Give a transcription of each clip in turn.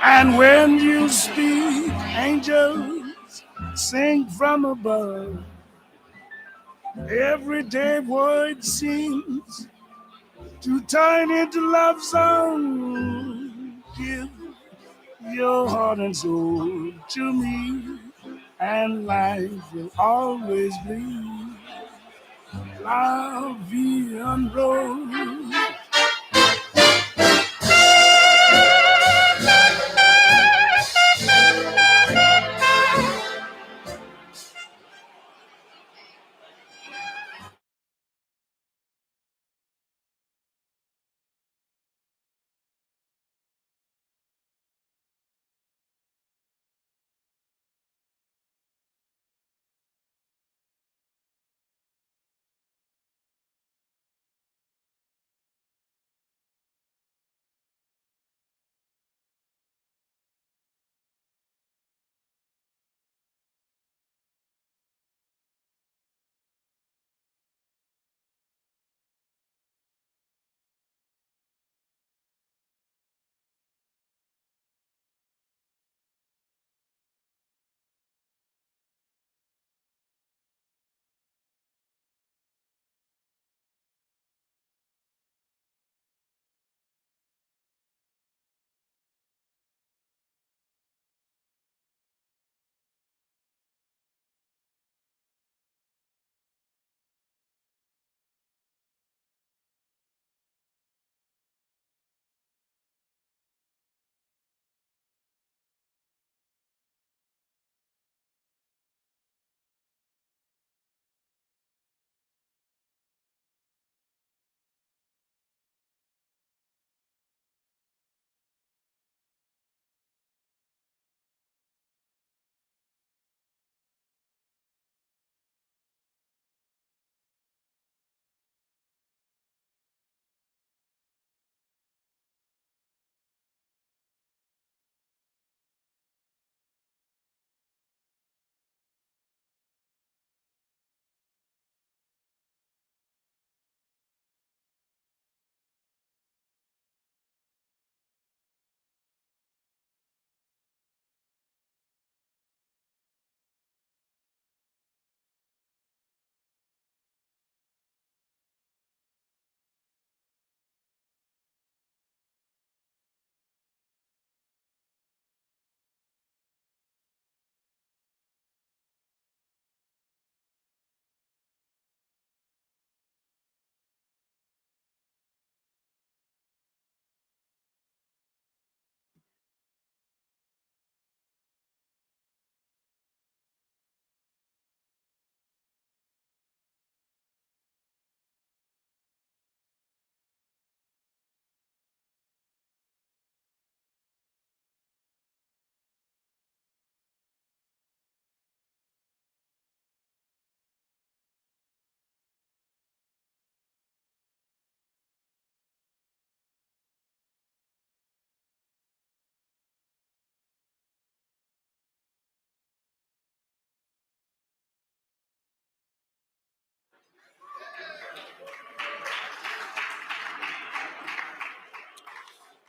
And when you speak, angels sing from above. Everyday word seems to turn into love song. Give your heart and soul to me, and life will always be la vie en rose.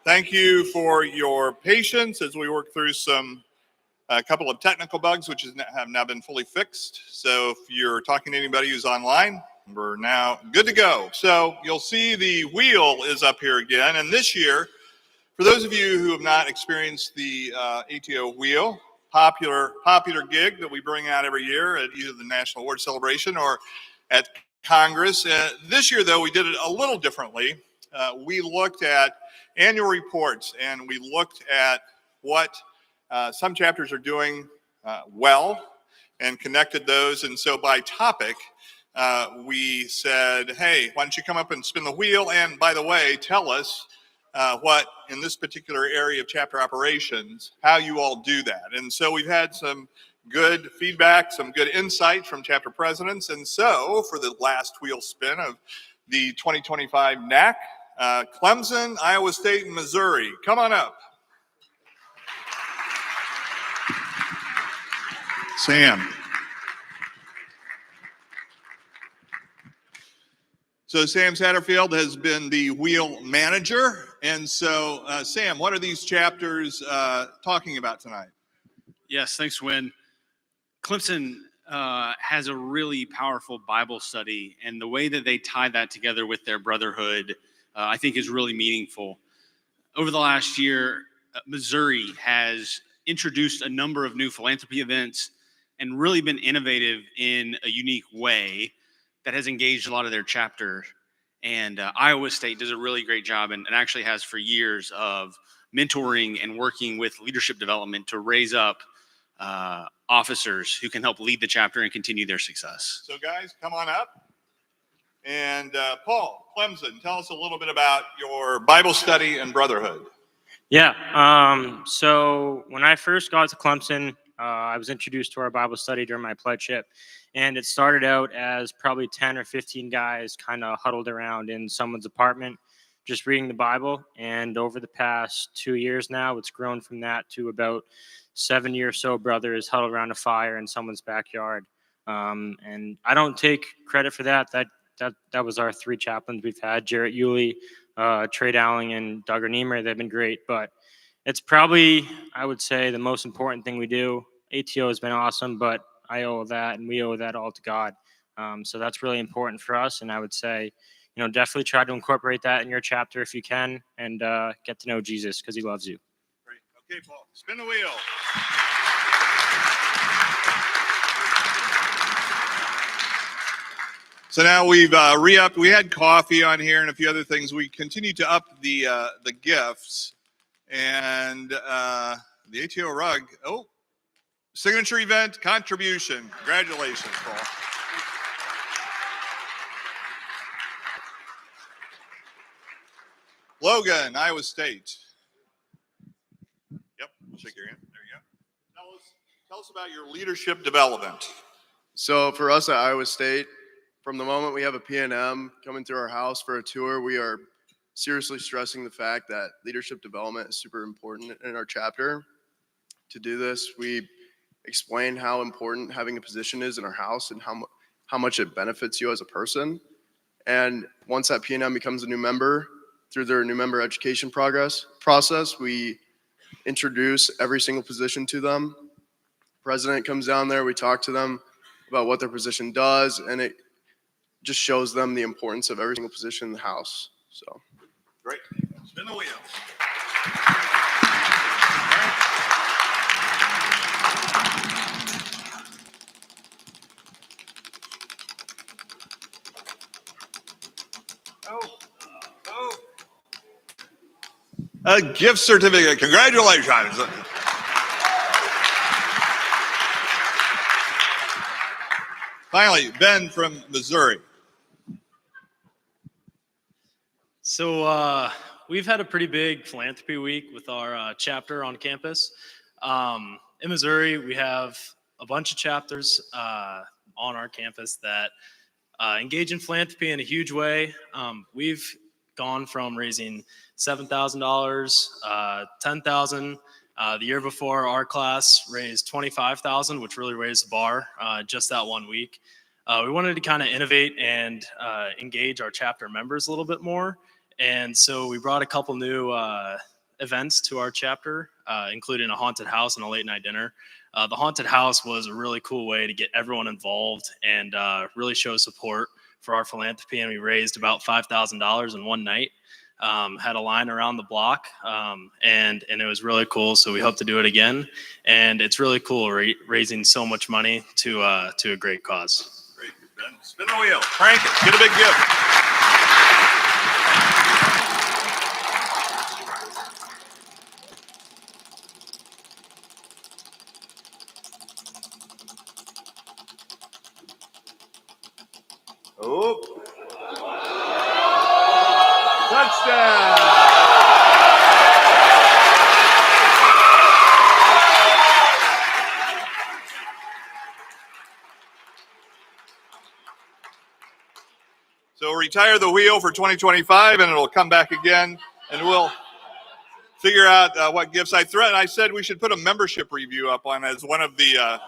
Thank you for your patience as we work through a couple of technical bugs, which have now been fully fixed. So if you're talking to anybody who's online, we're now good to go. So you'll see the wheel is up here again. And this year, for those of you who have not experienced the ATO wheel, popular gig that we bring out every year at either the National Award Celebration or at Congress. This year, though, we did it a little differently. We looked at annual reports and we looked at what some chapters are doing well and connected those. And so by topic, we said, hey, why don't you come up and spin the wheel? And by the way, tell us what in this particular area of chapter operations, how you all do that. And so we've had some good feedback, some good insight from chapter presidents. And so for the last wheel spin of the 2025 NAC, Clemson, Iowa State, and Missouri, come on up. Sam. So Sam Satterfield has been the wheel manager. And so, Sam, what are these chapters talking about tonight? Yes, thanks, Wynn. Clemson has a really powerful Bible study, and the way that they tie that together with their brotherhood, I think, is really meaningful. Over the last year, Missouri has introduced a number of new philanthropy events and really been innovative in a unique way that has engaged a lot of their chapters. And Iowa State does a really great job and actually has for years of mentoring and working with leadership development to raise up officers who can help lead the chapter and continue their success. So guys, come on up. And Paul Clemson, tell us a little bit about your Bible study and brotherhood. Yeah. So when I first got to Clemson, I was introduced to our Bible study during my pledgeship, and it started out as probably 10 or 15 guys kind of huddled around in someone's apartment, just reading the Bible. And over the past 2 years now, it's grown from that to about 70 or so brothers huddled around a fire in someone's backyard. And I don't take credit for that. That was our 3 chaplains we've had: Jarrett Yulee, Trey Dowling, and Duggar Niemer. They've been great, but it's probably, I would say, the most important thing we do. ATO has been awesome, but I owe that, and we owe that all to God. So that's really important for us, and I would say, definitely try to incorporate that in your chapter if you can, and get to know Jesus because he loves you. Great. Okay, Paul, spin the wheel. So now we've re-upped. We had coffee on here and a few other things. We continue to up the gifts, and the ATO rug. Oh, signature event contribution. Congratulations, Paul. Logan, Iowa State. Yep, shake your hand. There you go. Tell us about your leadership development. So for us at Iowa State, from the moment we have a P&M coming through our house for a tour, we are seriously stressing the fact that leadership development is super important in our chapter. To do this, we explain how important having a position is in our house and how much it benefits you as a person. And once that P&M becomes a new member, through their new member education process, we introduce every single position to them. President comes down there, we talk to them about what their position does, and it just shows them the importance of every single position in the house. So great. Spin the wheel. A gift certificate. Congratulations. Finally, Ben from Missouri. So we've had a pretty big philanthropy week with our chapter on campus. In Missouri, we have a bunch of chapters on our campus that engage in philanthropy in a huge way. We've gone from raising $7,000, $10,000. The year before, our class raised $25,000, which really raised the bar just that 1 week. We wanted to kind of innovate and engage our chapter members a little bit more. And so we brought a couple new events to our chapter, including a haunted house and a late night dinner. The haunted house was a really cool way to get everyone involved and really show support for our philanthropy. And we raised about $5,000 in one night. Had a line around the block, and it was really cool. So we hope to do it again. And it's really cool raising so much money to a great cause. Great, Ben. Spin the wheel. Crank it. Get a big gift. Oh. Touchdown. So retire the wheel for 2025 and it'll come back again and we'll figure out what gifts I said we should put a membership review up on as one of the,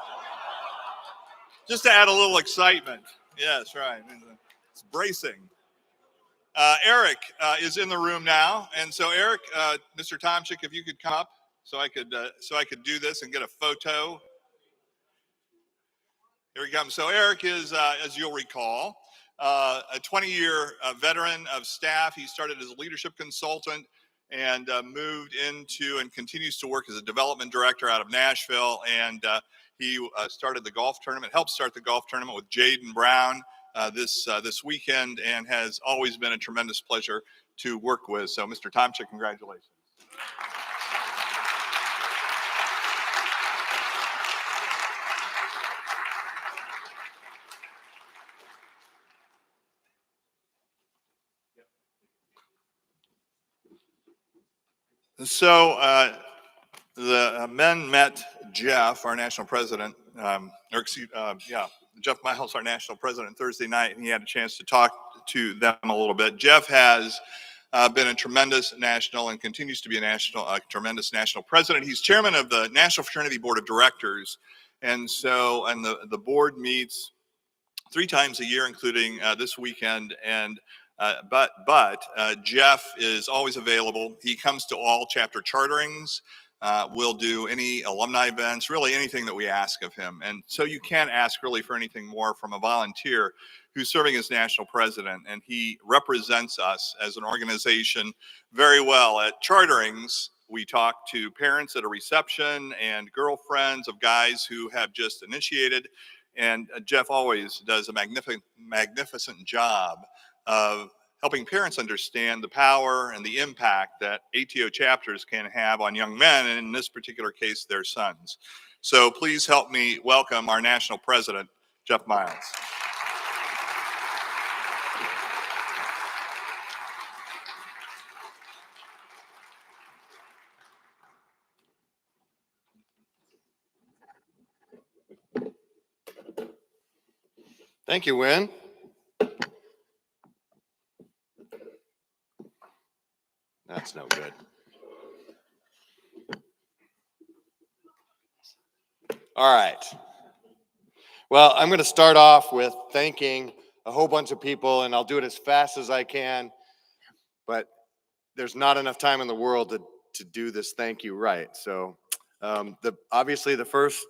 just to add a little excitement. Yes, right. It's bracing. Eric is in the room now, and so Eric, Mr. Tomczyk, if you could come up so I could do this and get a photo. Here he comes. So Eric is, as you'll recall, a 20-year veteran of staff. He started as a leadership consultant and moved into and continues to work as a development director out of Nashville. And he started the golf tournament, helped start the golf tournament with Jaden Brown this weekend, and has always been a tremendous pleasure to work with. So, Mr. Tomczyk, congratulations. So the men met Jeff, our national president, Jeff Miles, our national president, Thursday night, and he had a chance to talk to them a little bit. Jeff has been a tremendous national and continues to be a tremendous national president. He's chairman of the National Fraternity Board of Directors, and the board meets 3 times a year, including this weekend. And But Jeff is always available. He comes to all chapter charterings. We'll do any alumni events, really anything that we ask of him. And so you can't ask really for anything more from a volunteer who's serving as national president. And he represents us as an organization very well. At charterings, we talk to parents at a reception and girlfriends of guys who have just initiated. And Jeff always does a magnificent job of helping parents understand the power and the impact that ATO chapters can have on young men, and in this particular case, their sons. So please help me welcome our national president, Jeff Miles. Thank you, Wynn. That's no good. All right. Well, I'm going to start off with thanking a whole bunch of people, and I'll do it as fast as I can, but there's not enough time in the world to do this thank you right. So obviously the first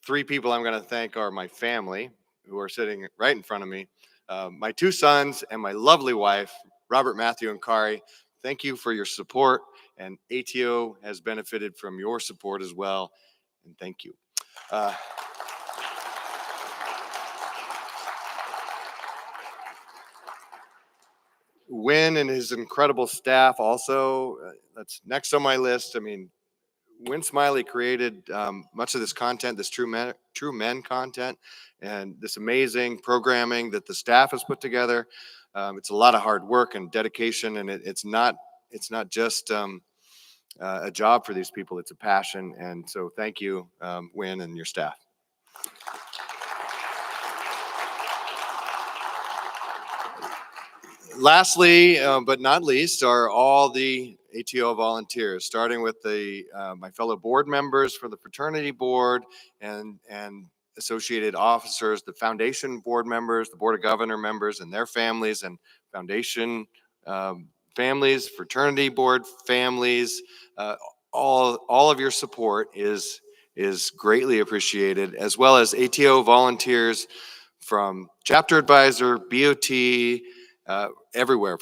3 people I'm going to thank are my family, who are sitting right in front of me, my 2 sons and my lovely wife, Robert, Matthew, and Kari. Thank you for your support, and ATO has benefited from your support as well, and thank you. Wynn and his incredible staff also, that's next on my list. I mean, Wynn Smiley created much of this content, this True Men content, and this amazing programming that the staff has put together. It's a lot of hard work and dedication, and it's not just a job for these people. It's a passion, and so thank you, Wynn and your staff. Lastly, but not least, are all the ATO volunteers, starting with my fellow board members for the fraternity board and associated officers, the foundation board members, the board of governor members and their families, and foundation families, fraternity board families. All of your support is greatly appreciated, as well as ATO volunteers from chapter advisor, BOT, everywhere.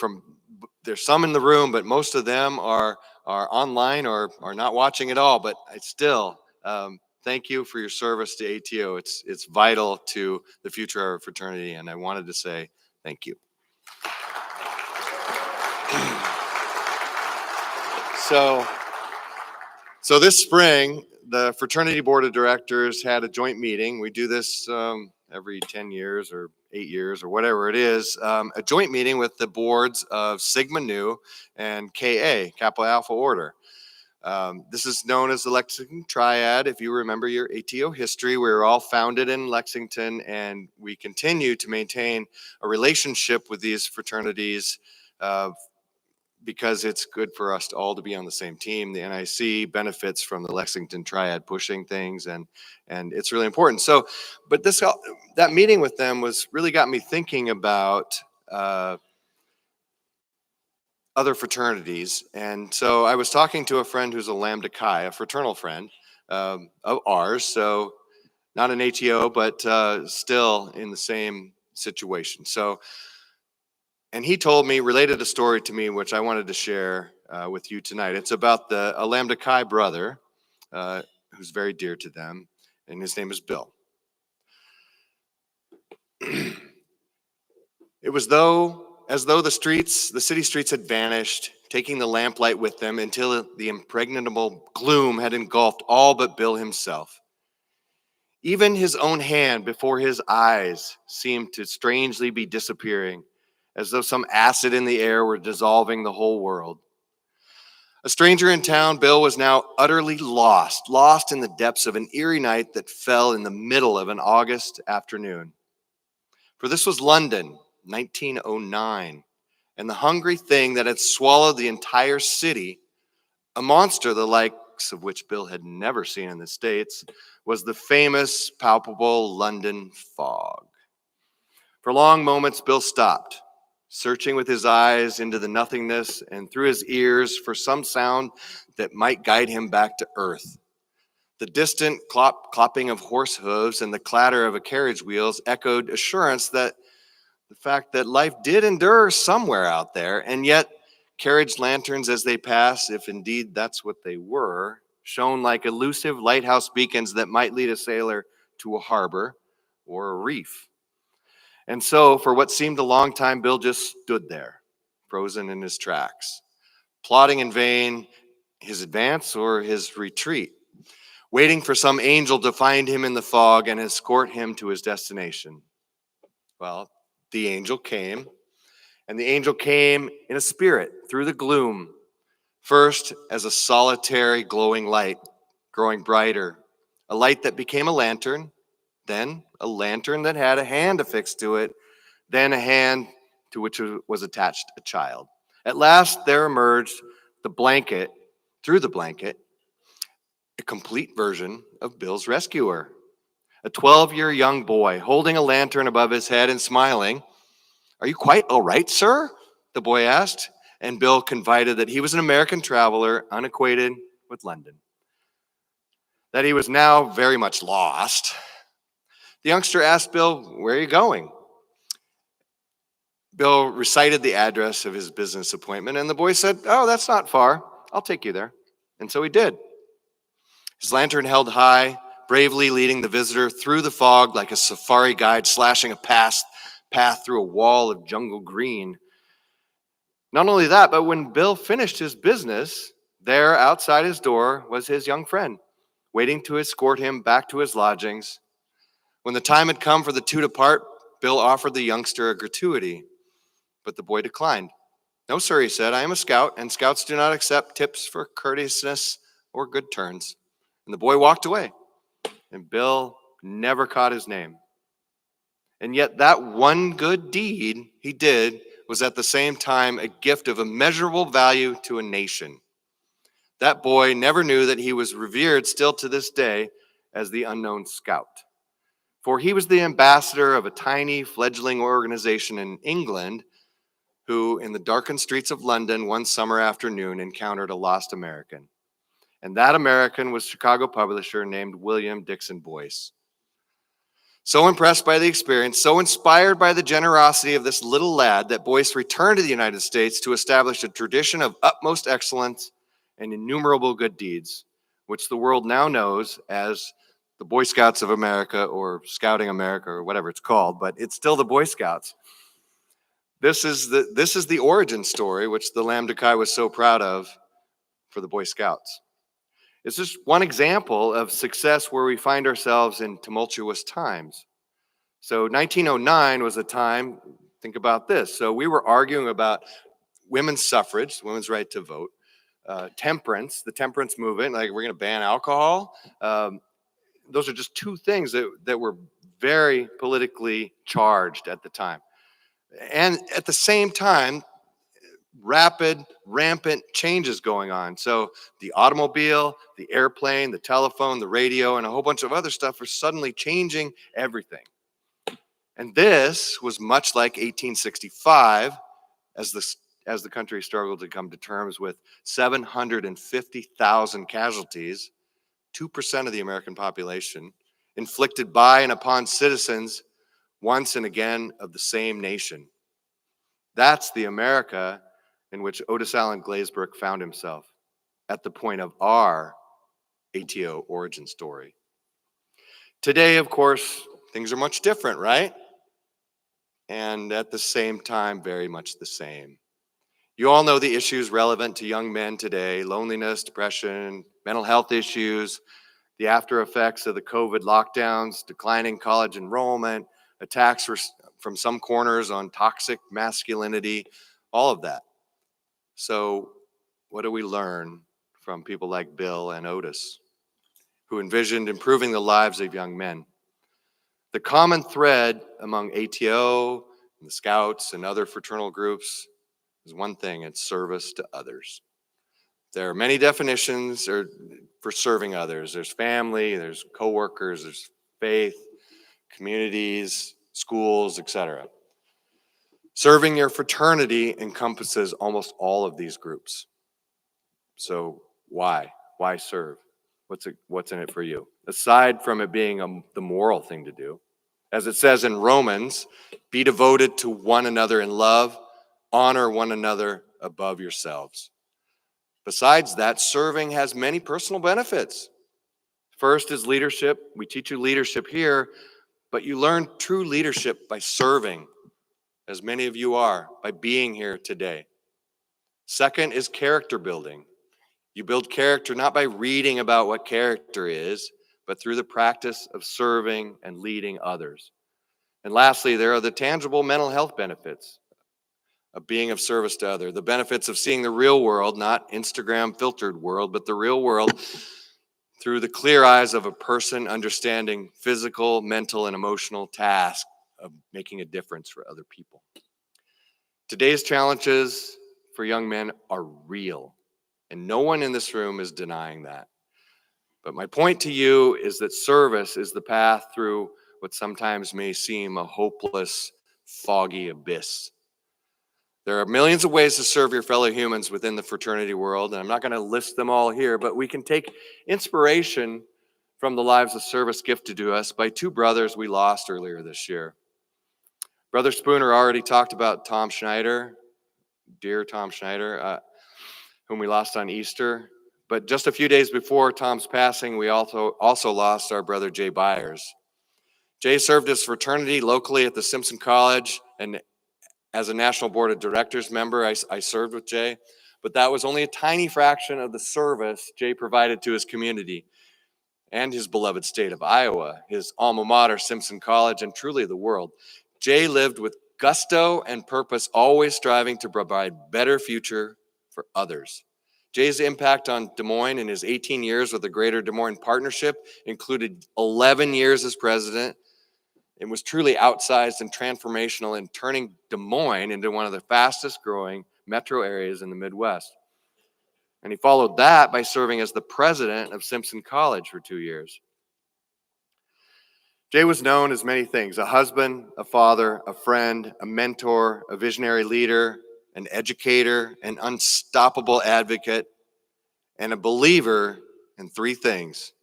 There's some in the room, but most of them are online or are not watching at all. But I still thank you for your service to ATO. It's vital to the future of our fraternity, and I wanted to say thank you. So this spring, the fraternity board of directors had a joint meeting. We do this every 10 years or 8 years or whatever it is, a joint meeting with the boards of Sigma Nu and KA, Kappa Alpha Order. This is known as the Lexington Triad. If you remember your ATO history, we were all founded in Lexington, and we continue to maintain a relationship with these fraternities because it's good for us all to be on the same team. The NIC benefits from the Lexington Triad pushing things, and it's really important. So, but that meeting with them really got me thinking about other fraternities. And so I was talking to a friend who's a Lambda Chi, a fraternal friend of ours. So not an ATO, but still in the same situation. So, and he told me, related a story to me, which I wanted to share with you tonight. It's about a Lambda Chi brother who's very dear to them, and his name is Bill. It was as though the city streets had vanished, taking the lamplight with them until the impregnable gloom had engulfed all but Bill himself. Even his own hand before his eyes seemed to strangely be disappearing, as though some acid in the air were dissolving the whole world. A stranger in town, Bill was now utterly lost in the depths of an eerie night that fell in the middle of an August afternoon. For this was London, 1909, and the hungry thing that had swallowed the entire city, a monster the likes of which Bill had never seen in the States, was the famous, palpable London fog. For long moments, Bill stopped, searching with his eyes into the nothingness and through his ears for some sound that might guide him back to earth. The distant clopping of horse hooves and the clatter of a carriage wheels echoed assurance that the fact that life did endure somewhere out there, and yet carriage lanterns as they pass, if indeed that's what they were, shone like elusive lighthouse beacons that might lead a sailor to a harbor or a reef. And so, for what seemed a long time, Bill just stood there, frozen in his tracks, plotting in vain his advance or his retreat, waiting for some angel to find him in the fog and escort him to his destination. Well, the angel came, and the angel came in a spirit through the gloom, first as a solitary glowing light, growing brighter, a light that became a lantern, then a lantern that had a hand affixed to it, then a hand to which was attached a child. At last there emerged through the blanket, a complete version of Bill's rescuer. A 12-year young boy holding a lantern above his head and smiling. "Are you quite all right, sir?" the boy asked, and Bill confided that he was an American traveler unacquainted with London, that he was now very much lost. The youngster asked Bill, "Where are you going?" Bill recited the address of his business appointment, and the boy said, "Oh, that's not far. I'll take you there." And so he did. His lantern held high, bravely leading the visitor through the fog like a safari guide slashing a path through a wall of jungle green. Not only that, but when Bill finished his business, there outside his door was his young friend, waiting to escort him back to his lodgings. When the time had come for the two to part, Bill offered the youngster a gratuity, but the boy declined. "No, sir," he said, "I am a scout, and scouts do not accept tips for courteousness or good turns." And the boy walked away, and Bill never caught his name. And yet that one good deed he did was at the same time a gift of immeasurable value to a nation. That boy never knew that he was revered still to this day as the unknown scout. For he was the ambassador of a tiny fledgling organization in England who, in the darkened streets of London one summer afternoon, encountered a lost American. And that American was Chicago publisher named William Dixon Boyce. So impressed by the experience, so inspired by the generosity of this little lad, that Boyce returned to the United States to establish a tradition of utmost excellence and innumerable good deeds, which the world now knows as the Boy Scouts of America or Scouting America or whatever it's called, but it's still the Boy Scouts. This is the origin story, which the Lambda Chi was so proud of for the Boy Scouts. It's just one example of success where we find ourselves in tumultuous times. So 1909 was a time, think about this. So we were arguing about women's suffrage, women's right to vote, temperance, the temperance movement, like we're going to ban alcohol. Those are just two things that were very politically charged at the time. And at the same time, rapid, rampant changes going on. So the automobile, the airplane, the telephone, the radio, and a whole bunch of other stuff are suddenly changing everything. And this was much like 1865 as as the country struggled to come to terms with 750,000 casualties, 2% of the American population, inflicted by and upon citizens once and again of the same nation. That's the America in which Otis Allen Glazebrook found himself at the point of our ATO origin story. Today, of course, things are much different, right? And at the same time, very much the same. You all know the issues relevant to young men today: loneliness, depression, mental health issues, the after effects of the COVID lockdowns, declining college enrollment, attacks from some corners on toxic masculinity, all of that. So what do we learn from people like Bill and Otis, who envisioned improving the lives of young men? The common thread among ATO, and the Scouts, and other fraternal groups is one thing: it's service to others. There are many definitions for serving others. There's family, there's coworkers, there's faith, communities, schools, etc. Serving your fraternity encompasses almost all of these groups. So why? Why serve? What's in it for you? Aside from it being the moral thing to do, as it says in Romans, be devoted to one another in love, honor one another above yourselves. Besides that, serving has many personal benefits. First is leadership. We teach you leadership here, but you learn true leadership by serving, as many of you are, by being here today. Second is character building. You build character not by reading about what character is, but through the practice of serving and leading others. And lastly, there are the tangible mental health benefits of being of service to others, the benefits of seeing the real world, not Instagram filtered world, but the real world through the clear eyes of a person understanding physical, mental, and emotional tasks of making a difference for other people. Today's challenges for young men are real, and no one in this room is denying that. But my point to you is that service is the path through what sometimes may seem a hopeless, foggy abyss. There are millions of ways to serve your fellow humans within the fraternity world, and I'm not going to list them all here, but we can take inspiration from the lives of service gifted to us by two brothers we lost earlier this year. Brother Spooner already talked about Tom Schneider, dear Tom Schneider, whom we lost on Easter. But just a few days before Tom's passing, we also lost our brother Jay Byers. Jay served his fraternity locally at the Simpson College, and as a National Board of Directors member, I served with Jay, but that was only a tiny fraction of the service Jay provided to his community and his beloved state of Iowa, his alma mater, Simpson College, and truly the world. Jay lived with gusto and purpose, always striving to provide better future for others. Jay's impact on Des Moines in his 18 years with the Greater Des Moines Partnership included 11 years as president. It was truly outsized and transformational in turning Des Moines into one of the fastest growing metro areas in the Midwest. And he followed that by serving as the president of Simpson College for 2 years. Jay was known as many things: a husband, a father, a friend, a mentor, a visionary leader, an educator, an unstoppable advocate, and a believer in three things: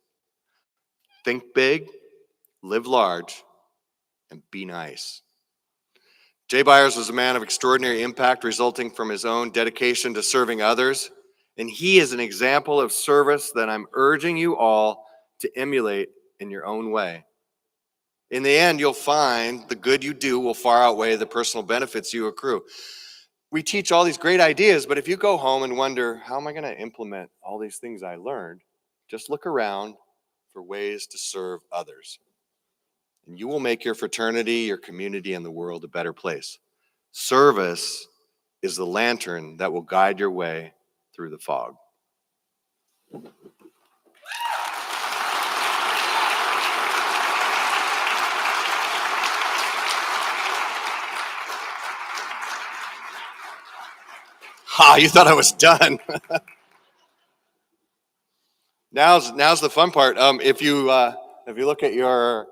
think big, live large, and be nice. Jay Byers was a man of extraordinary impact resulting from his own dedication to serving others, and he is an example of service that I'm urging you all to emulate in your own way. In the end, you'll find the good you do will far outweigh the personal benefits you accrue. We teach all these great ideas, but if you go home and wonder, how am I going to implement all these things I learned? Just look around for ways to serve others. And you will make your fraternity, your community, and the world a better place. Service is the lantern that will guide your way through the fog. You thought I was done. Now's the fun part. If you look at your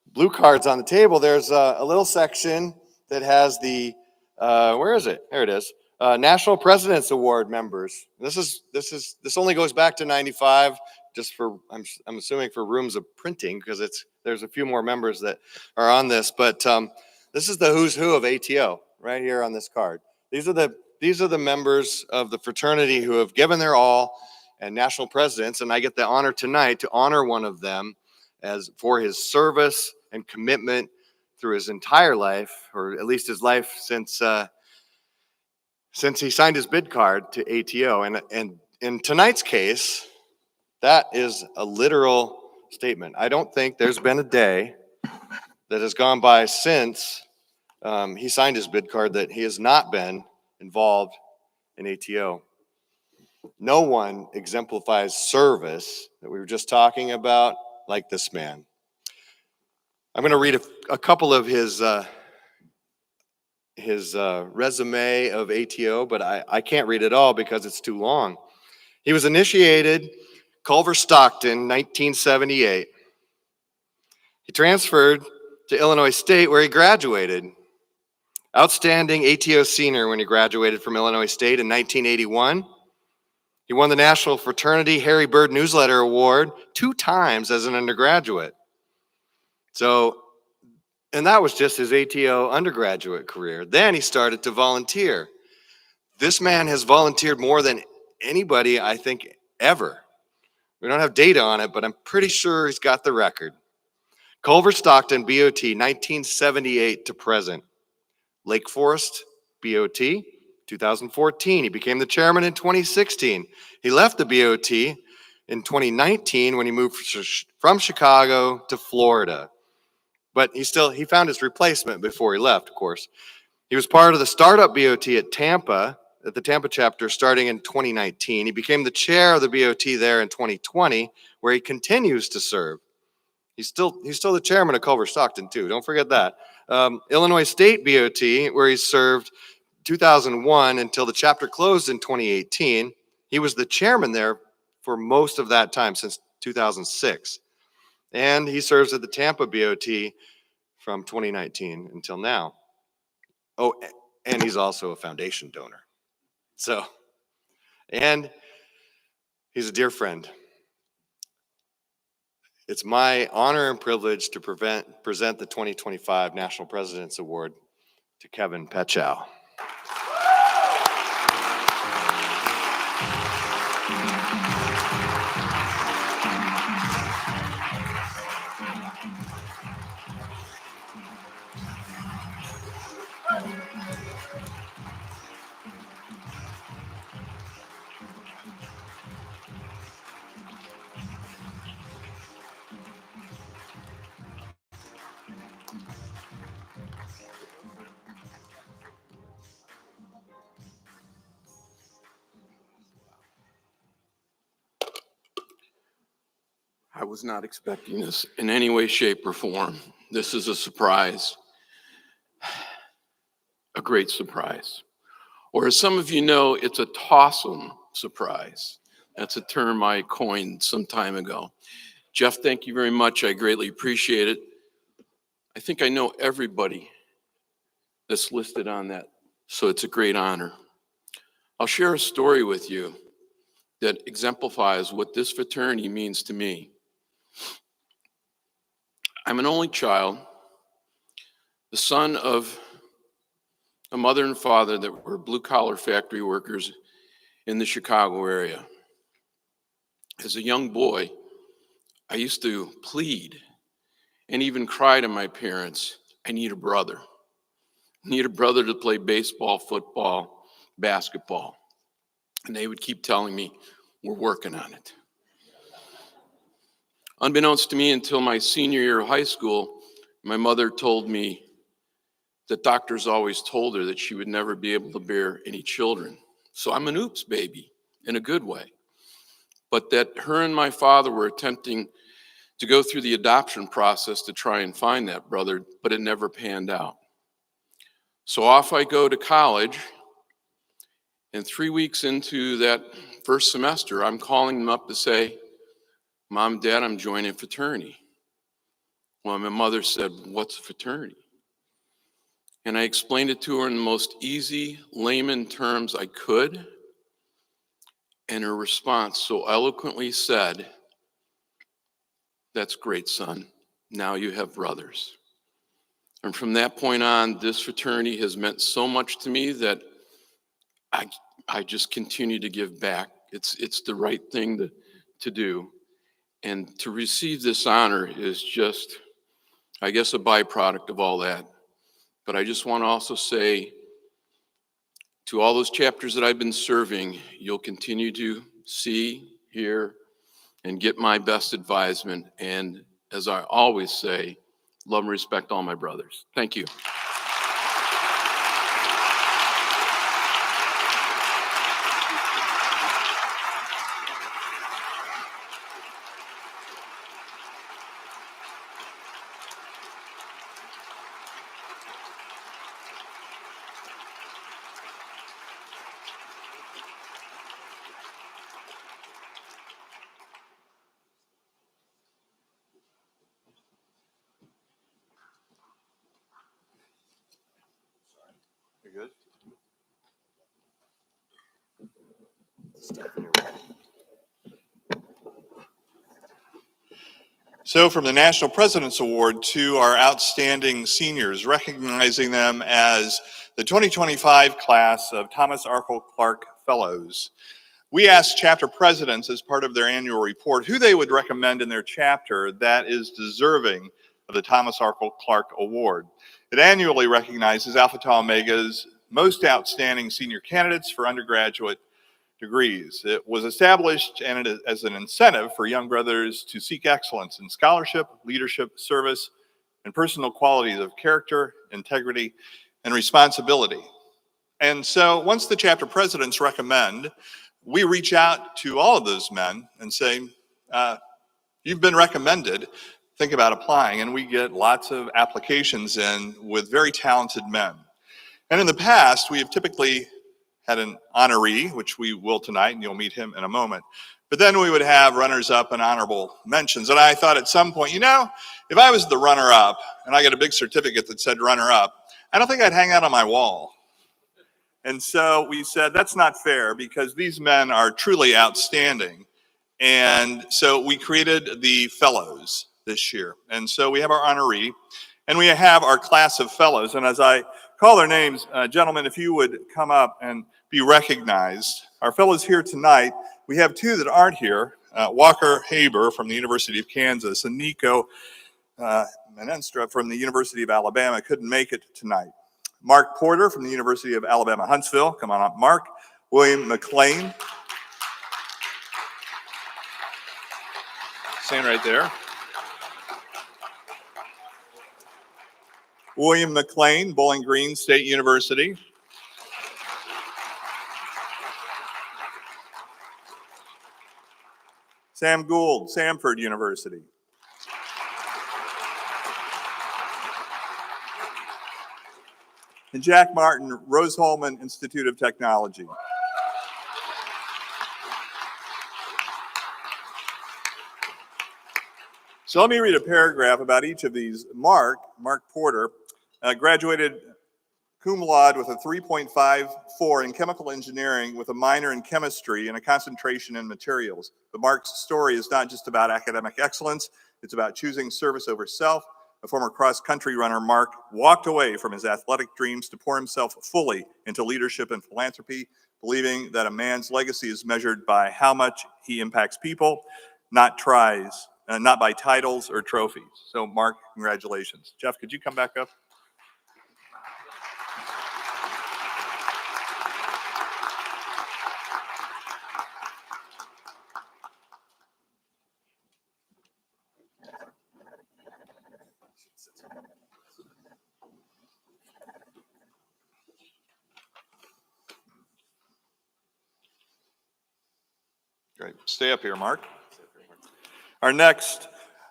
blue cards on the table, there's a little section that has the where is it? There it is. National President's Award members. This only goes back to 95, just for, I'm assuming for rooms of printing, because there's a few more members that are on this, but this is the who's who of ATO right here on this card. These are the members of the fraternity who have given their all and national presidents, and I get the honor tonight to honor one of them for his service and commitment through his entire life, or at least his life since he signed his bid card to ATO. And in tonight's case, that is a literal statement. I don't think there's been a day that has gone by since he signed his bid card that he has not been involved in ATO. No one exemplifies service that we were just talking about like this man. I'm going to read a couple of his resume of ATO, but I can't read it all because it's too long. He was initiated Culver Stockton, 1978. He transferred to Illinois State, where he graduated. Outstanding ATO senior when he graduated from Illinois State in 1981. He won the National Fraternity Harry Bird Newsletter Award 2 times as an undergraduate. And that was just his ATO undergraduate career. Then he started to volunteer. This man has volunteered more than anybody, I think, ever. We don't have data on it, but I'm pretty sure he's got the record. Culver Stockton, BOT, 1978 to present. Lake Forest, BOT, 2014. He became the chairman in 2016. He left the BOT in 2019 when he moved from Chicago to Florida. But he found his replacement before he left, of course. He was part of the startup BOT at the Tampa chapter, starting in 2019. He became the chair of the BOT there in 2020, where he continues to serve. He's still the chairman of Culver Stockton, too. Don't forget that. Illinois State BOT, where he served 2001 until the chapter closed in 2018. He was the chairman there for most of that time, since 2006. And he serves at the Tampa BOT from 2019 until now. Oh, and he's also a foundation donor. And he's a dear friend. It's my honor and privilege to present the 2025 National President's Award to Kevin Petchow. I was not expecting this in any way, shape, or form. This is a surprise, a great surprise. Or as some of you know, it's a tossum surprise. That's a term I coined some time ago. Jeff, thank you very much. I greatly appreciate it. I think I know everybody that's listed on that, so it's a great honor. I'll share a story with you that exemplifies what this fraternity means to me. I'm an only child, the son of a mother and father that were blue-collar factory workers in the Chicago area. As a young boy, I used to plead and even cry to my parents, I need a brother. I need a brother to play baseball, football, basketball. And they would keep telling me, we're working on it. Unbeknownst to me, until my senior year of high school, my mother told me that doctors always told her that she would never be able to bear any children. So I'm an oops baby in a good way. But that her and my father were attempting to go through the adoption process to try and find that brother, but it never panned out. So off I go to college, and 3 weeks into that first semester, I'm calling them up to say, Mom, Dad, I'm joining a fraternity. Well, my mother said, what's a fraternity? And I explained it to her in the most easy layman terms I could. And her response so eloquently said, "That's great, son. Now you have brothers." And from that point on, this fraternity has meant so much to me that I just continue to give back. It's the right thing to do. And to receive this honor is just, I guess, a byproduct of all that. But I just want to also say to all those chapters that I've been serving, you'll continue to see, hear, and get my best advisement. And as I always say, love and respect all my brothers. Thank you. You good? So from the National President's Award to our outstanding seniors, recognizing them as the 2025 class of Thomas Arl Clark Fellows. We asked chapter presidents as part of their annual report who they would recommend in their chapter that is deserving of the Thomas Arl Clark Award. It annually recognizes Alpha Tau Omega's most outstanding senior candidates for undergraduate degrees. It was established as an incentive for young brothers to seek excellence in scholarship, leadership, service, and personal qualities of character, integrity, and responsibility. And so once the chapter presidents recommend, we reach out to all of those men and say, you've been recommended, think about applying. And we get lots of applications in with very talented men. And in the past, we have typically had an honoree, which we will tonight, and you'll meet him in a moment. But then we would have runners-up and honorable mentions. And I thought at some point, if I was the runner-up and I got a big certificate that said runner-up, I don't think I'd hang that on my wall. And so we said, that's not fair because these men are truly outstanding. And so we created the fellows this year. And so we have our honoree and we have our class of fellows. And as I call their names, gentlemen, if you would come up and be recognized. Our fellows here tonight, we have two that aren't here, Walker Haber from the University of Kansas and Nico Menenstra from the University of Alabama couldn't make it tonight. Mark Porter from the University of Alabama, Huntsville. Come on up, Mark. William McLean. Stand right there. William McLean, Bowling Green State University. Sam Gould, Samford University. And Jack Martin, Rose-Hulman Institute of Technology. So let me read a paragraph about each of these. Mark Porter, graduated cum laude with a 3.54 in chemical engineering with a minor in chemistry and a concentration in materials. But Mark's story is not just about academic excellence, it's about choosing service over self. A former cross-country runner, Mark walked away from his athletic dreams to pour himself fully into leadership and philanthropy, believing that a man's legacy is measured by how much he impacts people, not by titles or trophies. So Mark, congratulations. Jeff, could you come back up? Great. Stay up here, Mark. Our next,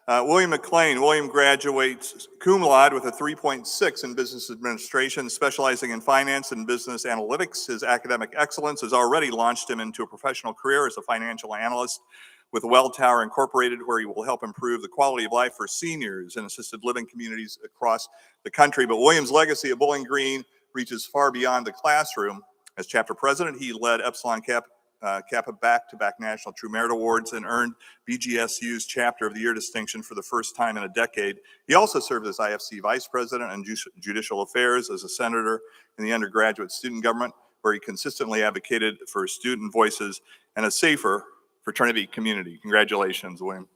William McLean. William graduates cum laude with a 3.6 in business administration, specializing in finance and business analytics. His academic excellence has already launched him into a professional career as a financial analyst with Well Tower Incorporated, where he will help improve the quality of life for seniors in assisted living communities across the country. But William's legacy at Bowling Green reaches far beyond the classroom. As chapter president, he led Epsilon Kappa back-to-back National True Merit Awards and earned BGSU's Chapter of the Year distinction for the first time in a decade. He also served as IFC vice president and judicial affairs, as a senator in the undergraduate student government, where he consistently advocated for student voices and a safer fraternity community. Congratulations, William.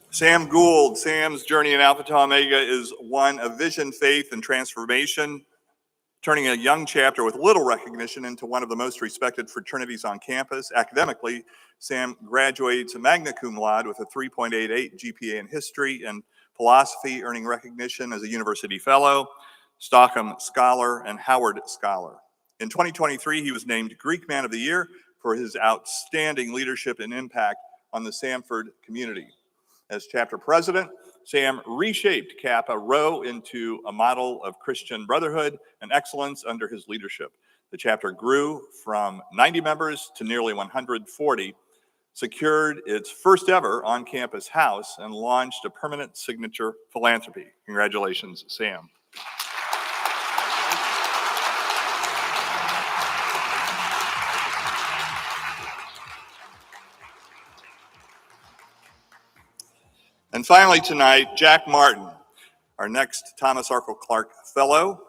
Sam Gould. Sam's journey in Alpha Tau Omega is one of vision, faith, and transformation, turning a young chapter with little recognition into one of the most respected fraternities on campus. Academically, Sam graduates magna cum laude with a 3.88 GPA in history and philosophy, earning recognition as a university fellow, Stockham Scholar, and Howard Scholar. In 2023, he was named Greek Man of the Year for his outstanding leadership and impact on the Samford community. As chapter president, Sam reshaped Kappa Rho into a model of Christian brotherhood and excellence under his leadership. The chapter grew from 90 members to nearly 140, secured its first ever on-campus house, and launched a permanent signature philanthropy. Congratulations, Sam. And finally tonight, Jack Martin, our next Thomas Arl Clark Fellow.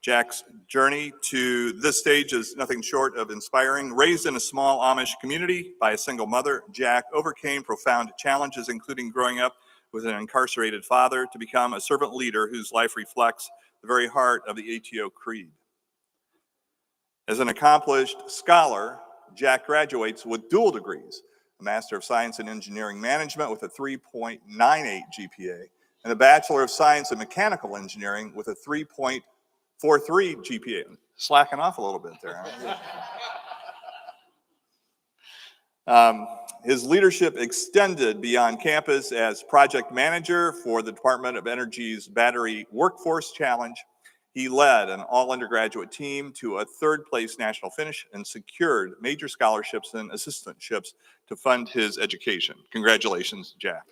Jack's journey to this stage is nothing short of inspiring. Raised in a small Amish community by a single mother, Jack overcame profound challenges, including growing up with an incarcerated father, to become a servant leader whose life reflects the very heart of the ATO Creed. As an accomplished scholar, Jack graduates with dual degrees, a Master of Science in Engineering Management with a 3.98 GPA, and a Bachelor of Science in Mechanical Engineering with a 3.43 GPA. Slacking off a little bit there. His leadership extended beyond campus as project manager for the Department of Energy's Battery Workforce Challenge. He led an all-undergraduate team to a third-place national finish and secured major scholarships and assistantships to fund his education. Congratulations, Jack.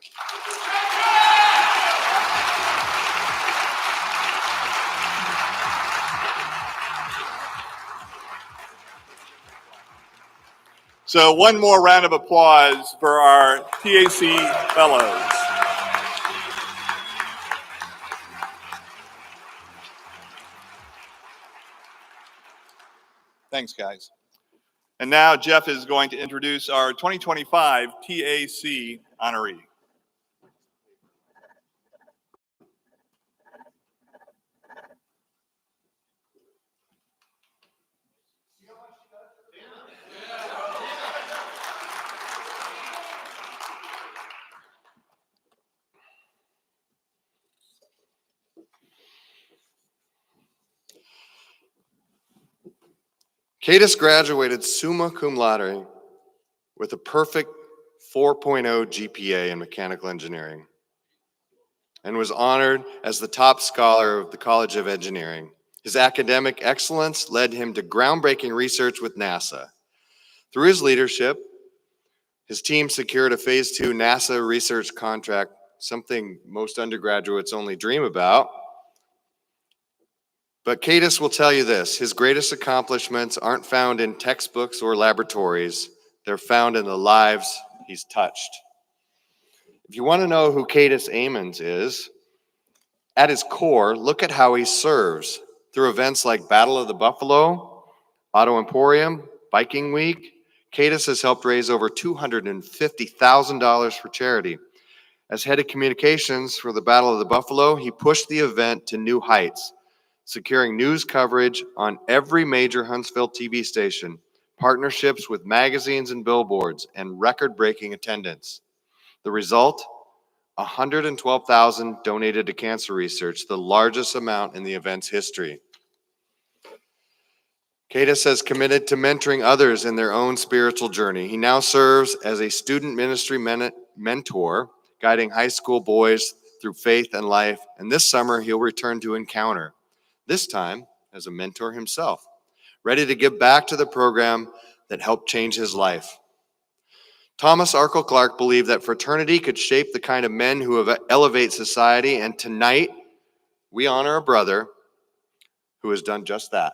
So one more round of applause for our TAC fellows. Thanks, guys. And now Jeff is going to introduce our 2025 TAC honoree. Cadis graduated summa cum laude with a perfect 4.0 GPA in mechanical engineering and was honored as the top scholar of the College of Engineering. His academic excellence led him to groundbreaking research with NASA. Through his leadership, his team secured a Phase 2 NASA research contract, something most undergraduates only dream about. But Cadis will tell you this: his greatest accomplishments aren't found in textbooks or laboratories. They're found in the lives he's touched. If you want to know who Cadis Amons is, at his core, look at how he serves through events like Battle of the Buffalo, Auto Emporium, Biking Week. Cadis has helped raise over $250,000 for charity. As head of communications for the Battle of the Buffalo, he pushed the event to new heights, securing news coverage on every major Huntsville TV station, partnerships with magazines and billboards, and record-breaking attendance. The result? $112,000 donated to cancer research, the largest amount in the event's history. Cadis has committed to mentoring others in their own spiritual journey. He now serves as a student ministry mentor, guiding high school boys through faith and life. And this summer, he'll return to Encounter, this time as a mentor himself, ready to give back to the program that helped change his life. Thomas Arl Clark believed that fraternity could shape the kind of men who elevate society, and tonight we honor a brother who has done just that.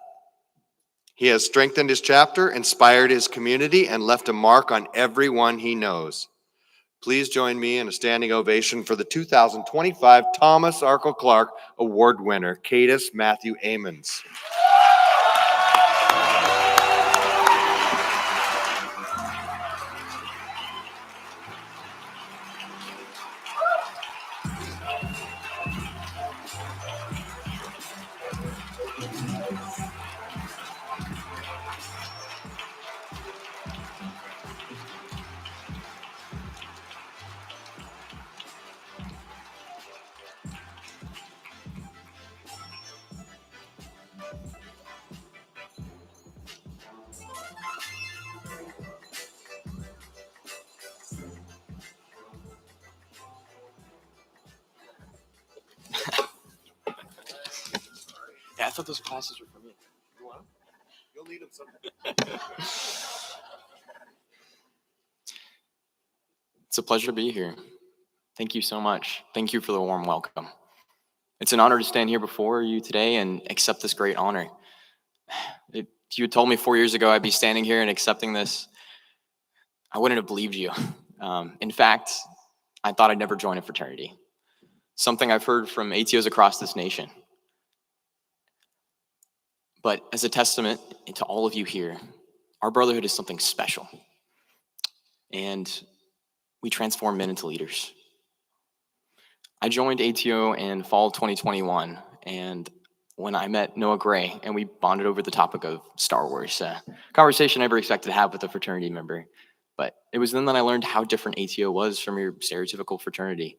He has strengthened his chapter, inspired his community, and left a mark on everyone he knows. Please join me in a standing ovation for the 2025 Thomas Arl Clark Award winner, Cadis Matthew Amons. Yeah, I thought those classes were for me. You want them? You'll need them someday. It's a pleasure to be here. Thank you so much. Thank you for the warm welcome. It's an honor to stand here before you today and accept this great honor. If you had told me 4 years ago I'd be standing here and accepting this, I wouldn't have believed you. In fact, I thought I'd never join a fraternity. Something I've heard from ATOs across this nation. But as a testament to all of you here, our brotherhood is something special. And we transform men into leaders. I joined ATO in fall 2021, and when I met Noah Gray, and we bonded over the topic of Star Wars, conversation I never expected to have with a fraternity member. But it was then that I learned how different ATO was from your stereotypical fraternity,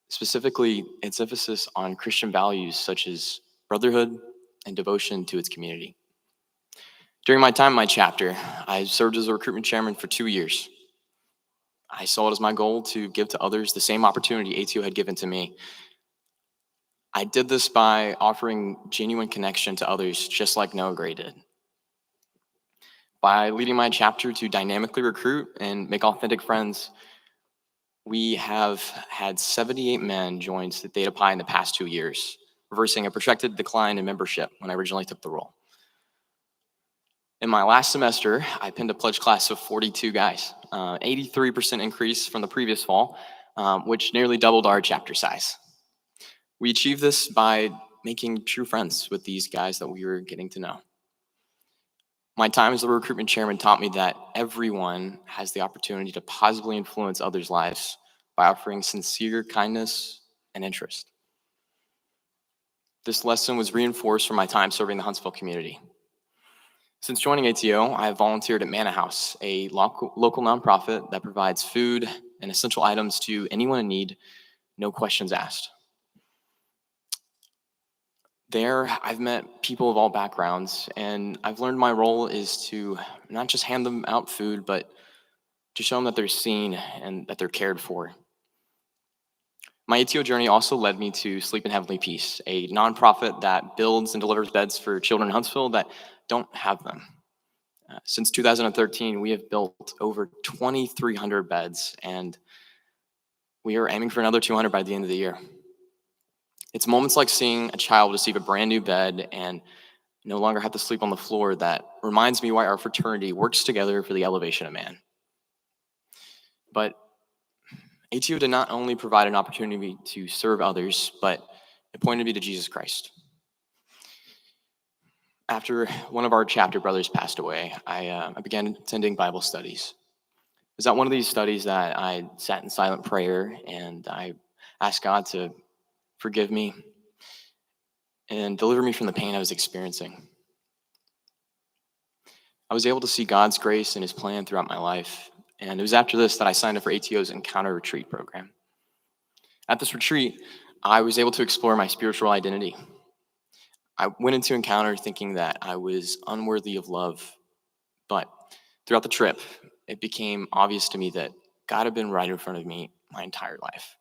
specifically its emphasis on Christian values such as brotherhood and devotion to its community. During my time in my chapter, I served as a recruitment chairman for 2 years. I saw it as my goal to give to others the same opportunity ATO had given to me. I did this by offering genuine connection to others, just like Noah Gray did. By leading my chapter to dynamically recruit and make authentic friends, we have had 78 men join Theta Pi in the past 2 years, reversing a projected decline in membership when I originally took the role. In my last semester, I pinned a pledge class of 42 guys, 83% increase from the previous fall, which nearly doubled our chapter size. We achieved this by making true friends with these guys that we were getting to know. My time as the recruitment chairman taught me that everyone has the opportunity to positively influence others' lives by offering sincere kindness and interest. This lesson was reinforced from my time serving the Huntsville community. Since joining ATO, I have volunteered at Manna House, a local nonprofit that provides food and essential items to anyone in need, no questions asked. There, I've met people of all backgrounds, and I've learned my role is to not just hand them out food, but to show them that they're seen and that they're cared for. My ATO journey also led me to Sleep in Heavenly Peace, a nonprofit that builds and delivers beds for children in Huntsville that don't have them. Since 2013, we have built over 2,300 beds, and we are aiming for another 200 by the end of the year. It's moments like seeing a child receive a brand new bed and no longer have to sleep on the floor that reminds me why our fraternity works together for the elevation of man. But ATO did not only provide an opportunity to serve others, but it pointed me to Jesus Christ. After one of our chapter brothers passed away, I began attending Bible studies. It was at one of these studies that I sat in silent prayer and I asked God to forgive me and deliver me from the pain I was experiencing. I was able to see God's grace and his plan throughout my life. And it was after this that I signed up for ATO's Encounter Retreat program. At this retreat, I was able to explore my spiritual identity. I went into encounter thinking that I was unworthy of love, but throughout the trip, it became obvious to me that God had been right in front of me my entire life,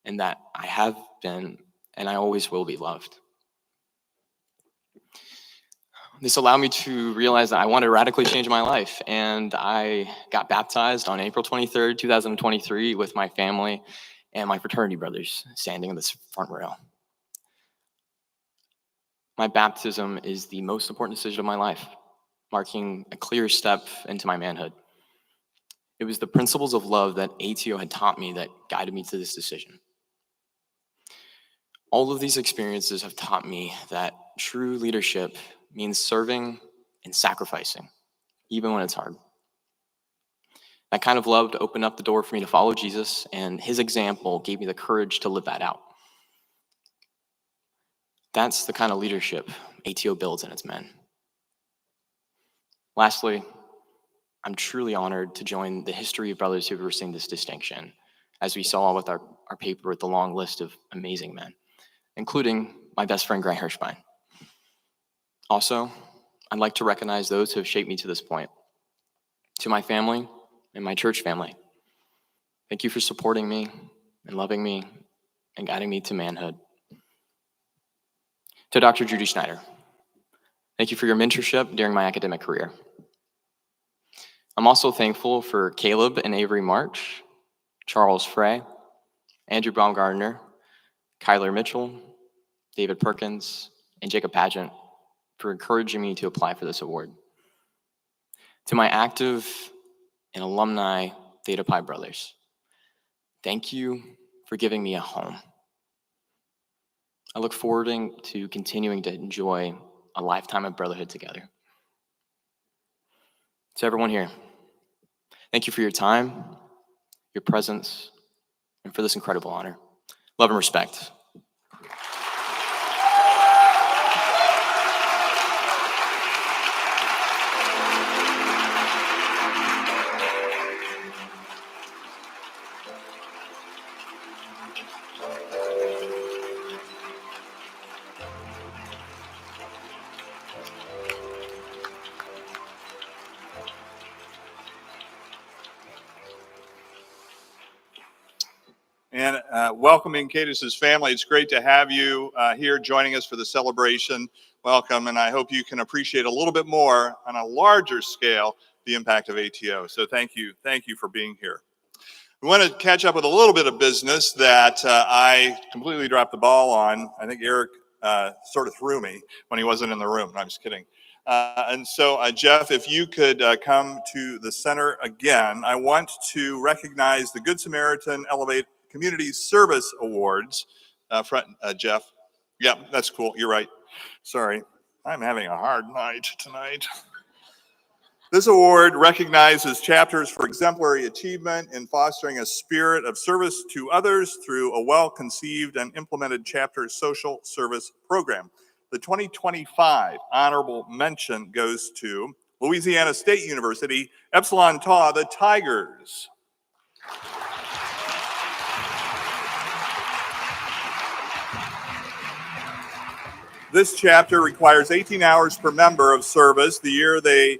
and that I have been and I always will be loved. This allowed me to realize that I wanted to radically change my life, and I got baptized on April 23rd, 2023 with my family and my fraternity brothers standing in this front row. My baptism is the most important decision of my life, marking a clear step into my manhood. It was the principles of love that ATO had taught me that guided me to this decision. All of these experiences have taught me that true leadership means serving and sacrificing, even when it's hard. That kind of love opened up the door for me to follow Jesus, and his example gave me the courage to live that out. That's the kind of leadership ATO builds in its men. Lastly, I'm truly honored to join the history of brothers who have received this distinction, as we saw with our paper with the long list of amazing men, including my best friend, Grant Hirschbein. Also, I'd like to recognize those who have shaped me to this point. To my family and my church family, thank you for supporting me and loving me and guiding me to manhood. To Dr. Judy Schneider, thank you for your mentorship during my academic career. I'm also thankful for Caleb and Avery March, Charles Frey, Andrew Baumgartner, Kyler Mitchell, David Perkins, and Jacob Pageant for encouraging me to apply for this award. To my active and alumni Theta Pi brothers, thank you for giving me a home. I look forward to continuing to enjoy a lifetime of brotherhood together. To everyone here, thank you for your time, your presence, and for this incredible honor. Love and respect. And welcoming Cadis's family. It's great to have you here joining us for the celebration. Welcome, and I hope you can appreciate a little bit more on a larger scale the impact of ATO. So thank you for being here. We want to catch up with a little bit of business that I completely dropped the ball on. I think Eric sort of threw me when he wasn't in the room. No, I'm just kidding. And so, Jeff, if you could come to the center again, I want to recognize the Good Samaritan Elevate Community Service Awards. Jeff. Yeah, that's cool. You're right. Sorry. I'm having a hard night tonight. This award recognizes chapters for exemplary achievement in fostering a spirit of service to others through a well-conceived and implemented chapter social service program. The 2025 honorable mention goes to Louisiana State University, Epsilon Tau, the Tigers. This chapter requires 18 hours per member of service. The year they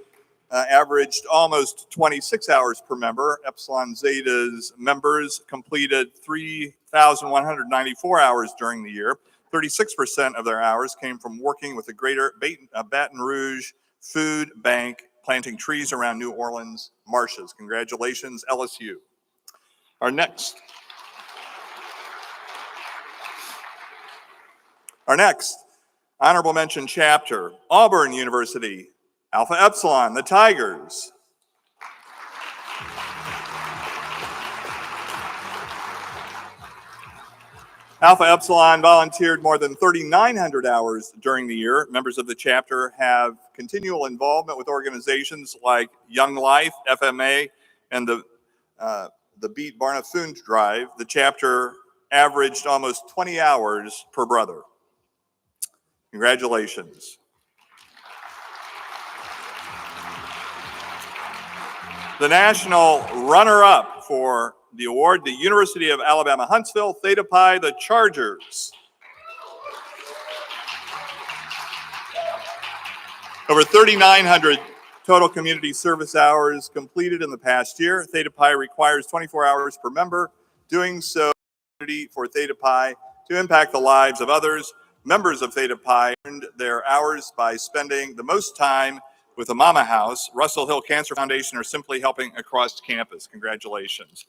averaged almost 26 hours per member. Epsilon Zeta's members completed 3,194 hours during the year. 36% of their hours came from working with the Greater Baton Rouge Food Bank, planting trees around New Orleans marshes. Congratulations, LSU. Our next honorable mention chapter, Auburn University, Alpha Epsilon, the Tigers. Alpha Epsilon volunteered more than 3,900 hours during the year. Members of the chapter have continual involvement with organizations like Young Life, FMA, and the Beat Barna Food Drive. The chapter averaged almost 20 hours per brother. Congratulations. The national runner-up for the award, the University of Alabama Huntsville, Theta Pi, the Chargers. Over 3,900 total community service hours completed in the past year. Theta Pi requires 24 hours per member. Doing so for Theta Pi to impact the lives of others. Members of Theta Pi earned their hours by spending the most time with the Mama House, Russell Hill Cancer Foundation, or simply helping across campus. Congratulations.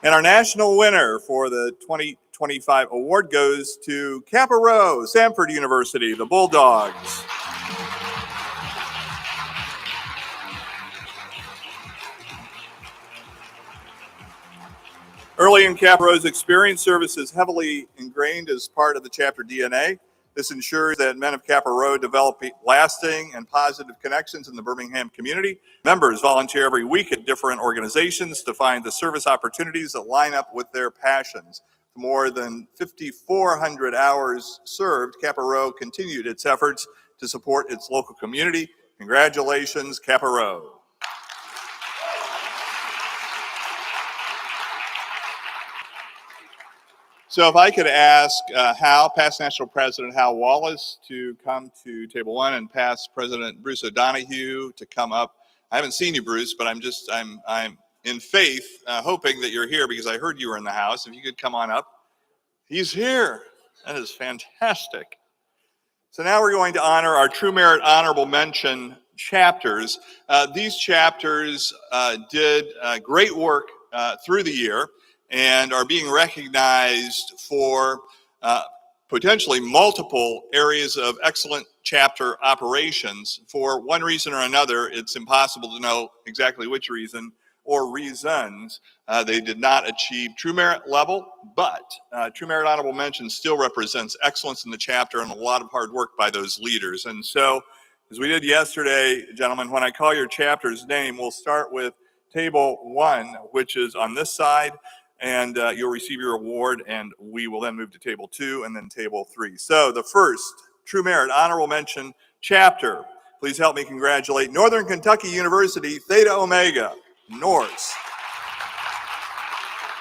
And our national winner for the 2025 award goes to Kappa Rho, Samford University, the Bulldogs. Early in Kappa Rho's experience, service is heavily ingrained as part of the chapter DNA. This ensures that men of Kappa Rho develop lasting and positive connections in the Birmingham community. Members volunteer every week at different organizations to find the service opportunities that line up with their passions. More than 5,400 hours served, Kappa Rho continued its efforts to support its local community. Congratulations, Kappa Rho. So if I could ask Hal, past National President Hal Wallace, to come to table one, and past President Bruce O'Donoghue to come up. I haven't seen you, Bruce, but I'm in faith, hoping that you're here because I heard you were in the house. If you could come on up. He's here. That is fantastic. So now we're going to honor our True Merit Honorable Mention chapters. These chapters did great work through the year and are being recognized for potentially multiple areas of excellent chapter operations. For one reason or another, it's impossible to know exactly which reason or reasons they did not achieve True Merit level, but True Merit Honorable Mention still represents excellence in the chapter and a lot of hard work by those leaders. And so, as we did yesterday, gentlemen, when I call your chapter's name, we'll start with table one, which is on this side, and you'll receive your award, and we will then move to table two and then table three. So the first True Merit Honorable Mention chapter, please help me congratulate Northern Kentucky University Theta Omega Norse.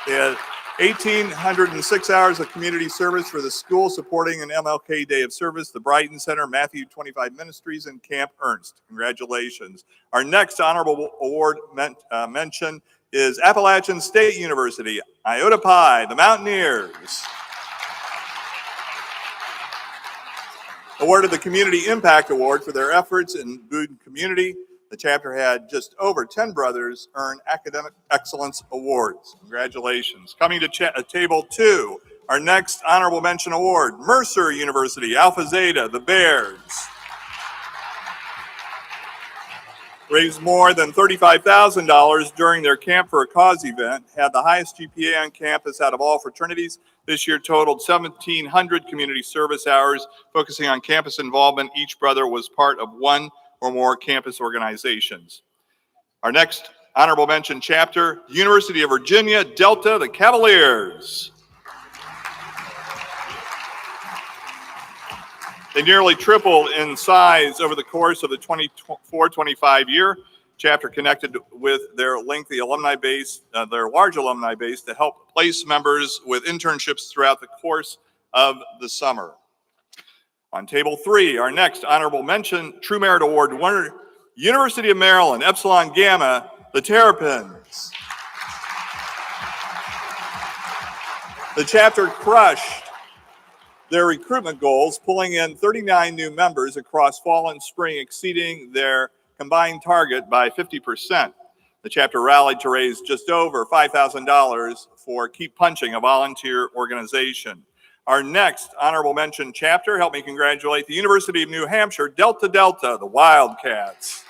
They had 1,806 hours of community service for the school, supporting an MLK Day of Service, the Brighton Center, Matthew 25 Ministries, and Camp Ernst. Congratulations. Our next honorable award mention is Appalachian State University, Iota Pi, the Mountaineers. Awarded the Community Impact Award for their efforts in Boone community. The chapter had just over 10 brothers earn Academic Excellence Awards. Congratulations. Coming to table two, our next honorable mention award, Mercer University, Alpha Zeta, the Bears. Raised more than $35,000 during their Camp for a Cause event, had the highest GPA on campus out of all fraternities. This year totaled 1,700 community service hours, focusing on campus involvement. Each brother was part of one or more campus organizations. Our next honorable mention chapter, University of Virginia, Delta, the Cavaliers. They nearly tripled in size over the course of the 24-25 year. Chapter connected with their lengthy alumni base, their large alumni base, to help place members with internships throughout the course of the summer. On table three, our next honorable mention, True Merit Award winner, University of Maryland, Epsilon Gamma, the Terrapins. The chapter crushed their recruitment goals, pulling in 39 new members across fall and spring, exceeding their combined target by 50%. The chapter rallied to raise just over $5,000 for Keep Punching, a volunteer organization. Our next honorable mention chapter, help me congratulate the University of New Hampshire, Delta Delta, the Wildcats.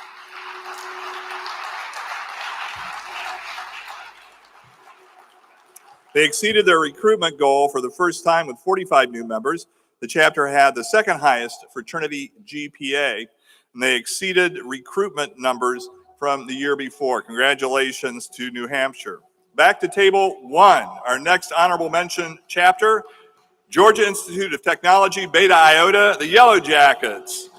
They exceeded their recruitment goal for the first time with 45 new members. The chapter had the second highest fraternity GPA, and they exceeded recruitment numbers from the year before. Congratulations to New Hampshire. Back to table one, our next honorable mention chapter, Georgia Institute of Technology, Beta Iota, the Yellow Jackets.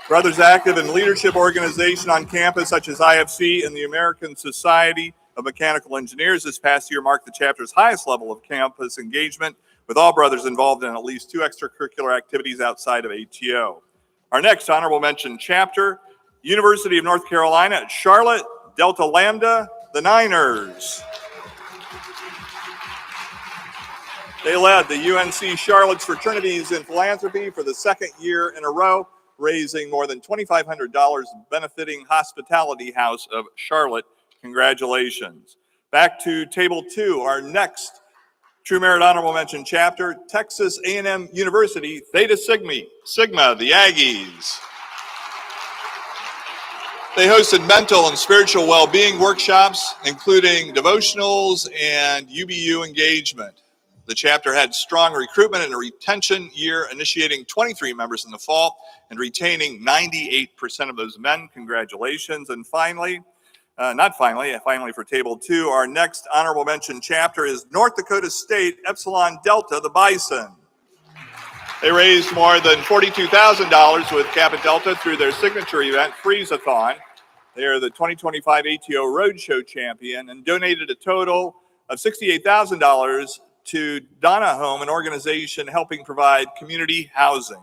Brothers active in leadership organization on campus such as IFC and the American Society of Mechanical Engineers. This past year marked the chapter's highest level of campus engagement, with all brothers involved in at least 2 extracurricular activities outside of ATO. Our next honorable mention chapter, University of North Carolina at Charlotte, Delta Lambda, the Niners. They led the UNC Charlotte's fraternities in philanthropy for the 2nd year in a row, raising more than $2,500 benefiting Hospitality House of Charlotte. Congratulations. Back to table 2, our next True Merit Honorable Mention chapter, Texas A&M University, Theta Sigma, the Aggies. They hosted mental and spiritual well-being workshops, including devotionals and UBU engagement. The chapter had strong recruitment and a retention year, initiating 23 members in the fall and retaining 98% of those men. Congratulations. And finally for table 2, our next honorable mention chapter is North Dakota State Epsilon Delta, the Bison. They raised more than $42,000 with Kappa Delta through their signature event, Freeze-a-thon. They are the 2025 ATO Roadshow champion and donated a total of $68,000 to Donna Home, an organization helping provide community housing.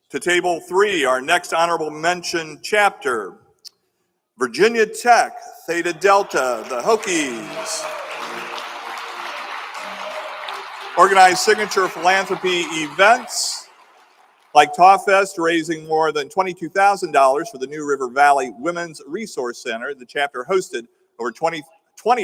To table 3, our next honorable mention chapter, Virginia Tech, Theta Delta, the Hokies. Organized signature philanthropy events like Tawfest, raising more than $22,000 for the New River Valley Women's Resource Center. The chapter hosted over 20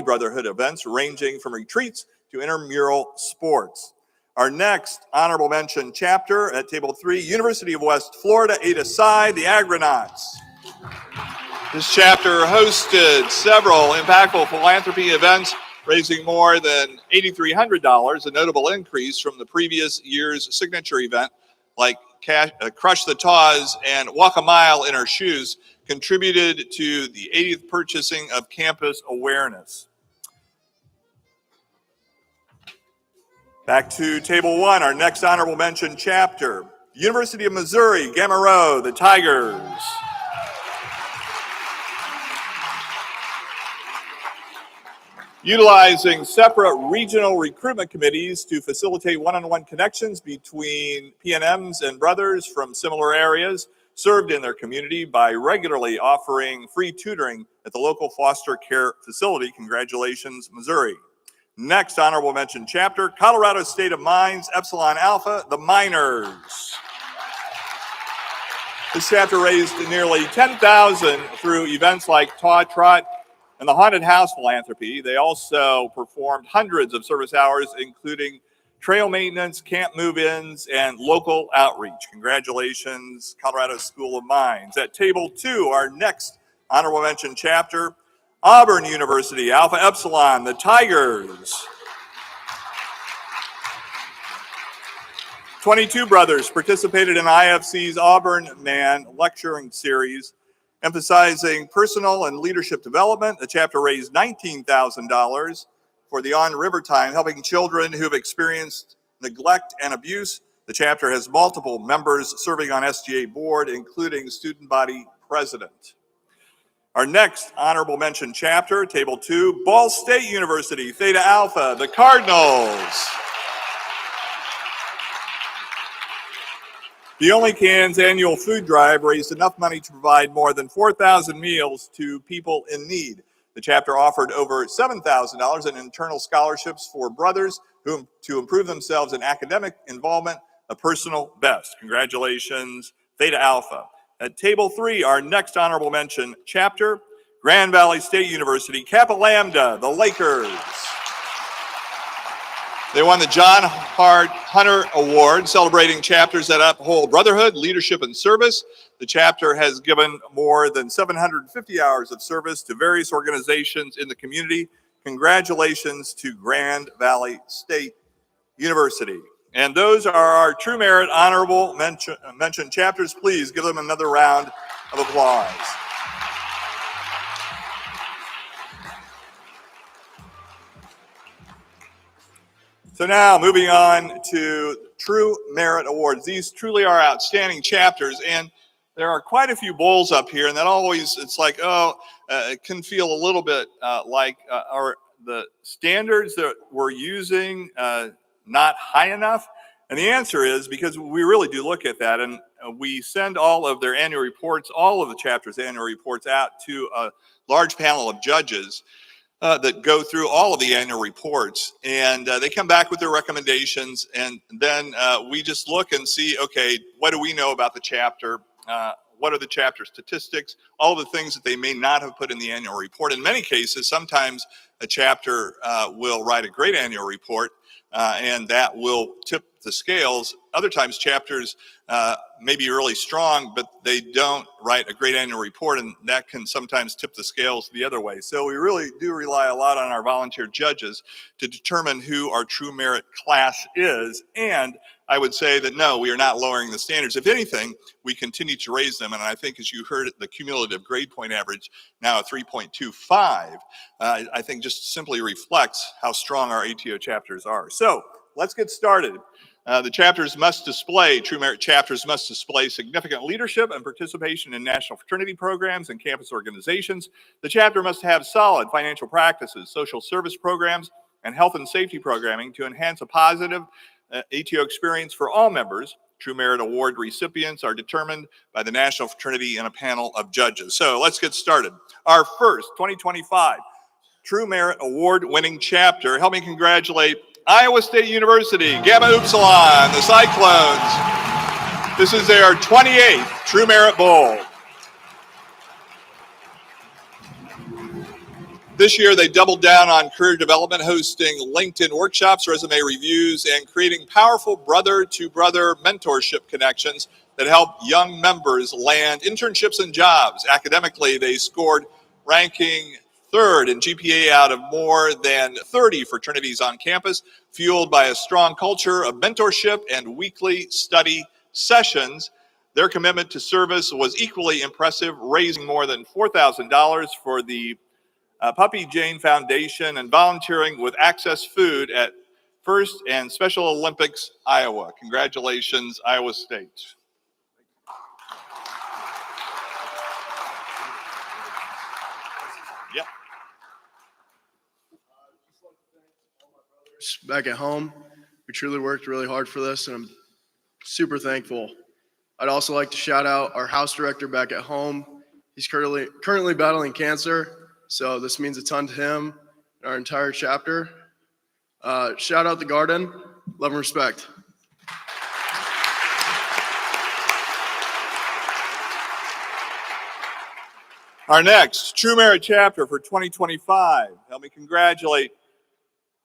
brotherhood events, ranging from retreats to intramural sports. Our next honorable mention chapter at table 3, University of West Florida, Eta Psi, the Agronauts. This chapter hosted several impactful philanthropy events, raising more than $8,300, a notable increase from the previous year's signature event, like Crush the Taws and Walk a Mile in Our Shoes, contributed to the 80th purchasing of campus awareness. Back to table 1, our next honorable mention chapter, University of Missouri, Gamma Rho, the Tigers. Utilizing separate regional recruitment committees to facilitate one-on-one connections between PNMs and brothers from similar areas, served in their community by regularly offering free tutoring at the local foster care facility. Congratulations, Missouri. Next honorable mention chapter, Colorado State of Mines, Epsilon Alpha, the Miners. This chapter raised nearly $10,000 through events like Taw Trot and the Haunted House philanthropy. They also performed hundreds of service hours, including trail maintenance, camp move-ins, and local outreach. Congratulations, Colorado School of Mines. At table 2, our next honorable mention chapter, Auburn University, Alpha Epsilon, the Tigers. 22 brothers participated in IFC's Auburn Man lecturing series, emphasizing personal and leadership development. The chapter raised $19,000 for the On River Time, helping children who have experienced neglect and abuse. The chapter has multiple members serving on SGA board, including student body president. Our next honorable mention chapter, table 2, Ball State University, Theta Alpha, the Cardinals. The Only Cans annual food drive raised enough money to provide more than 4,000 meals to people in need. The chapter offered over $7,000 in internal scholarships for brothers to improve themselves in academic involvement, a personal best. Congratulations, Theta Alpha. At table 3, our next honorable mention chapter, Grand Valley State University, Kappa Lambda, the Lakers. They won the John Hart Hunter Award, celebrating chapters that uphold brotherhood, leadership, and service. The chapter has given more than 750 hours of service to various organizations in the community. Congratulations to Grand Valley State University. And those are our True Merit Honorable Mention chapters. Please give them another round of applause. So now, moving on to True Merit Awards. These truly are outstanding chapters, and there are quite a few bowls up here, and that always, it's like, it can feel a little bit like are the standards that we're using not high enough? And the answer is because we really do look at that, and we send all of their annual reports, all of the chapters' annual reports out to a large panel of judges that go through all of the annual reports, and they come back with their recommendations, and then we just look and see, okay, what do we know about the chapter? What are the chapter statistics? All the things that they may not have put in the annual report. In many cases, sometimes a chapter will write a great annual report, and that will tip the scales. Other times chapters may be really strong, but they don't write a great annual report, and that can sometimes tip the scales the other way. So we really do rely a lot on our volunteer judges to determine who our true merit class is. And I would say that no, we are not lowering the standards. If anything, we continue to raise them. And I think, as you heard, the cumulative grade point average now at 3.25, I think just simply reflects how strong our ATO chapters are. So let's get started. The chapters must display, true merit chapters must display significant leadership and participation in national fraternity programs and campus organizations. The chapter must have solid financial practices, social service programs, and health and safety programming to enhance a positive ATO experience for all members. True Merit Award recipients are determined by the National Fraternity and a panel of judges. So let's get started. Our first 2025 True Merit Award winning chapter. Help me congratulate Iowa State University, Gamma Upsilon, the Cyclones. This is their 28th True Merit Bowl. This year, they doubled down on career development, hosting LinkedIn workshops, resume reviews, and creating powerful brother-to-brother mentorship connections that help young members land internships and jobs. Academically, they scored ranking third in GPA out of more than 30 fraternities on campus, fueled by a strong culture of mentorship and weekly study sessions. Their commitment to service was equally impressive, raising more than $4,000 for the Puppy Jane Foundation and volunteering with Access Food at First and Special Olympics, Iowa. Congratulations, Iowa State. Yep. Back at home, we truly worked really hard for this, and I'm super thankful. I'd also like to shout out our house director back at home. He's currently battling cancer, so this means a ton to him and our entire chapter. Shout out the garden. Love and respect. Our next True Merit chapter for 2025. Help me congratulate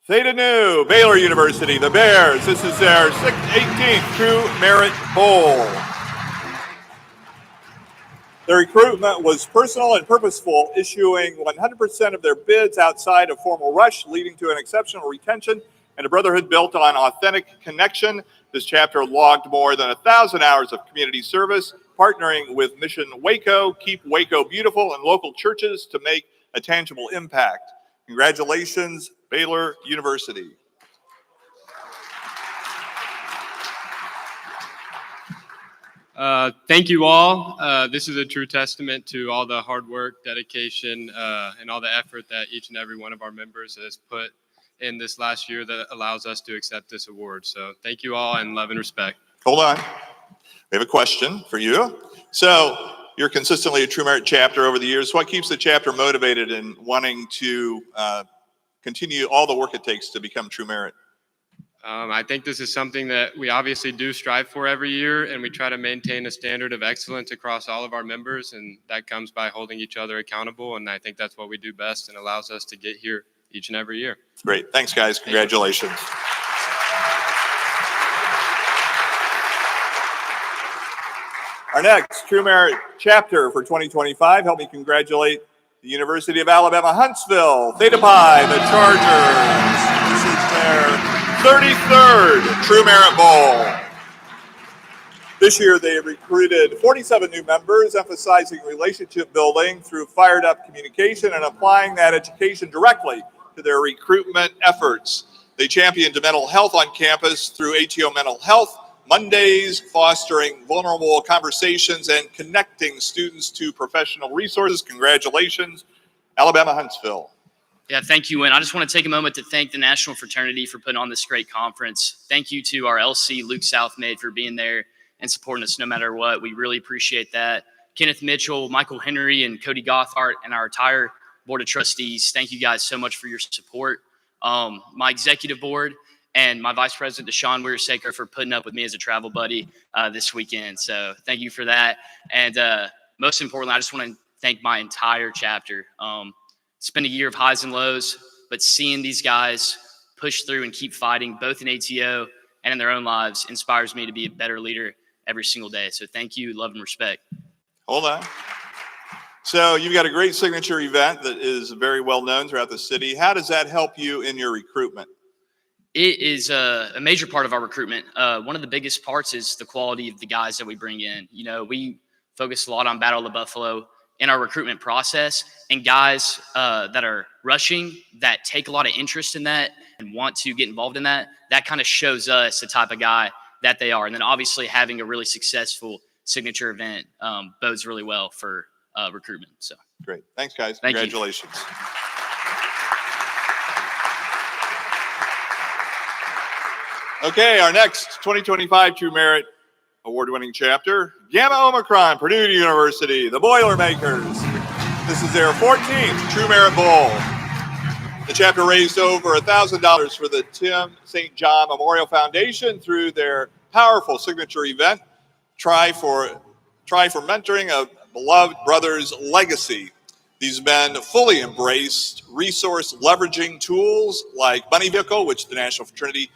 Theta Nu, Baylor University, the Bears. This is their 18th True Merit Bowl. Their recruitment was personal and purposeful, issuing 100% of their bids outside a formal rush, leading to an exceptional retention and a brotherhood built on authentic connection. This chapter logged more than 1,000 hours of community service, partnering with Mission Waco, Keep Waco Beautiful, and local churches to make a tangible impact. Congratulations, Baylor University. Thank you all. This is a true testament to all the hard work, dedication, and all the effort that each and every one of our members has put in this last year that allows us to accept this award. So thank you all, and love and respect. Hold on. We have a question for you. So you're consistently a True Merit chapter over the years. What keeps the chapter motivated and wanting to continue all the work it takes to become True Merit? I think this is something that we obviously do strive for every year, and we try to maintain a standard of excellence across all of our members, and that comes by holding each other accountable, and I think that's what we do best and allows us to get here each and every year. Great. Thanks, guys. Congratulations. Our next True Merit chapter for 2025, help me congratulate the University of Alabama, Huntsville, Theta Pi, the Chargers. This is their 33rd True Merit Bowl. This year, they recruited 47 new members, emphasizing relationship building through fired up communication and applying that education directly to their recruitment efforts. They championed mental health on campus through ATO Mental Health Mondays, fostering vulnerable conversations and connecting students to professional resources. Congratulations, Alabama Huntsville. Yeah, thank you, Wynn. I just want to take a moment to thank the National Fraternity for putting on this great conference. Thank you to our LC, Luke Southmaid, for being there and supporting us no matter what. We really appreciate that. Kenneth Mitchell, Michael Henry, and Cody Gothart, and our entire Board of Trustees, thank you guys so much for your support. My executive board and my Vice President, Deshaun Weirsaker, for putting up with me as a travel buddy this weekend. So thank you for that. And most importantly, I just want to thank my entire chapter. It's been a year of highs and lows, but seeing these guys push through and keep fighting, both in ATO and in their own lives, inspires me to be a better leader every single day. So thank you, love and respect. Hold on. So you've got a great signature event that is very well known throughout the city. How does that help you in your recruitment? It is a major part of our recruitment. One of the biggest parts is the quality of the guys that we bring in. You know, we focus a lot on Battle of the Buffalo in our recruitment process, and guys that are rushing, that take a lot of interest in that and want to get involved in that, that kind of shows us the type of guy that they are. And then obviously having a really successful signature event bodes really well for recruitment. So great. Thanks, guys. Thank you. Congratulations. Okay, our next 2025 True Merit Award-winning chapter, Gamma Omicron, Purdue University, the Boilermakers. This is their 14th True Merit Bowl. The chapter raised over $1,000 for the Tim St. John Memorial Foundation through their powerful signature event, Try for Mentoring a Beloved Brother's Legacy. These men fully embraced resource leveraging tools like Money Vehicle, which the National Fraternity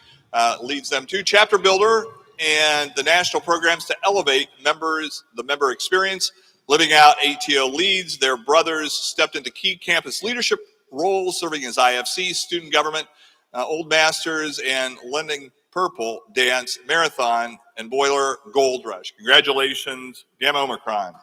leads them to, Chapter Builder, and the national programs to elevate the member experience. Living out ATO leads, their brothers stepped into key campus leadership roles, serving as IFC, student government, Old Masters, and lending Purple Dance Marathon and Boiler Gold Rush. Congratulations, Gamma Omicron.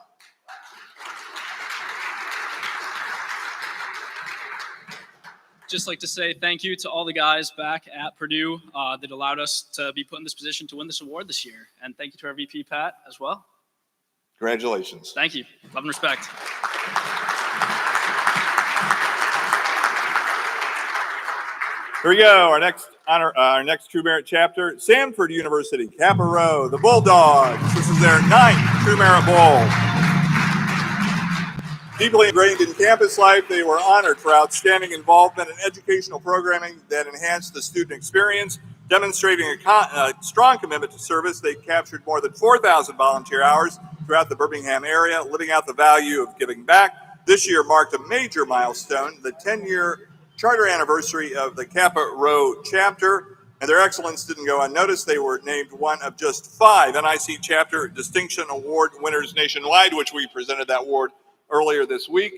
Just like to say thank you to all the guys back at Purdue that allowed us to be put in this position to win this award this year. And thank you to our VP, Pat, as well. Congratulations. Thank you. Love and respect. Here we go. Our next True Merit chapter, Samford University, Kappa Rho, the Bulldogs. This is their 9th True Merit Bowl. Deeply ingrained in campus life, they were honored for outstanding involvement in educational programming that enhanced the student experience. Demonstrating a strong commitment to service, they captured more than 4,000 volunteer hours throughout the Birmingham area, living out the value of giving back. This year marked a major milestone, the 10-year charter anniversary of the Kappa Rho chapter, and their excellence didn't go unnoticed. They were named one of just 5 NIC Chapter Distinction Award winners nationwide, which we presented that award earlier this week.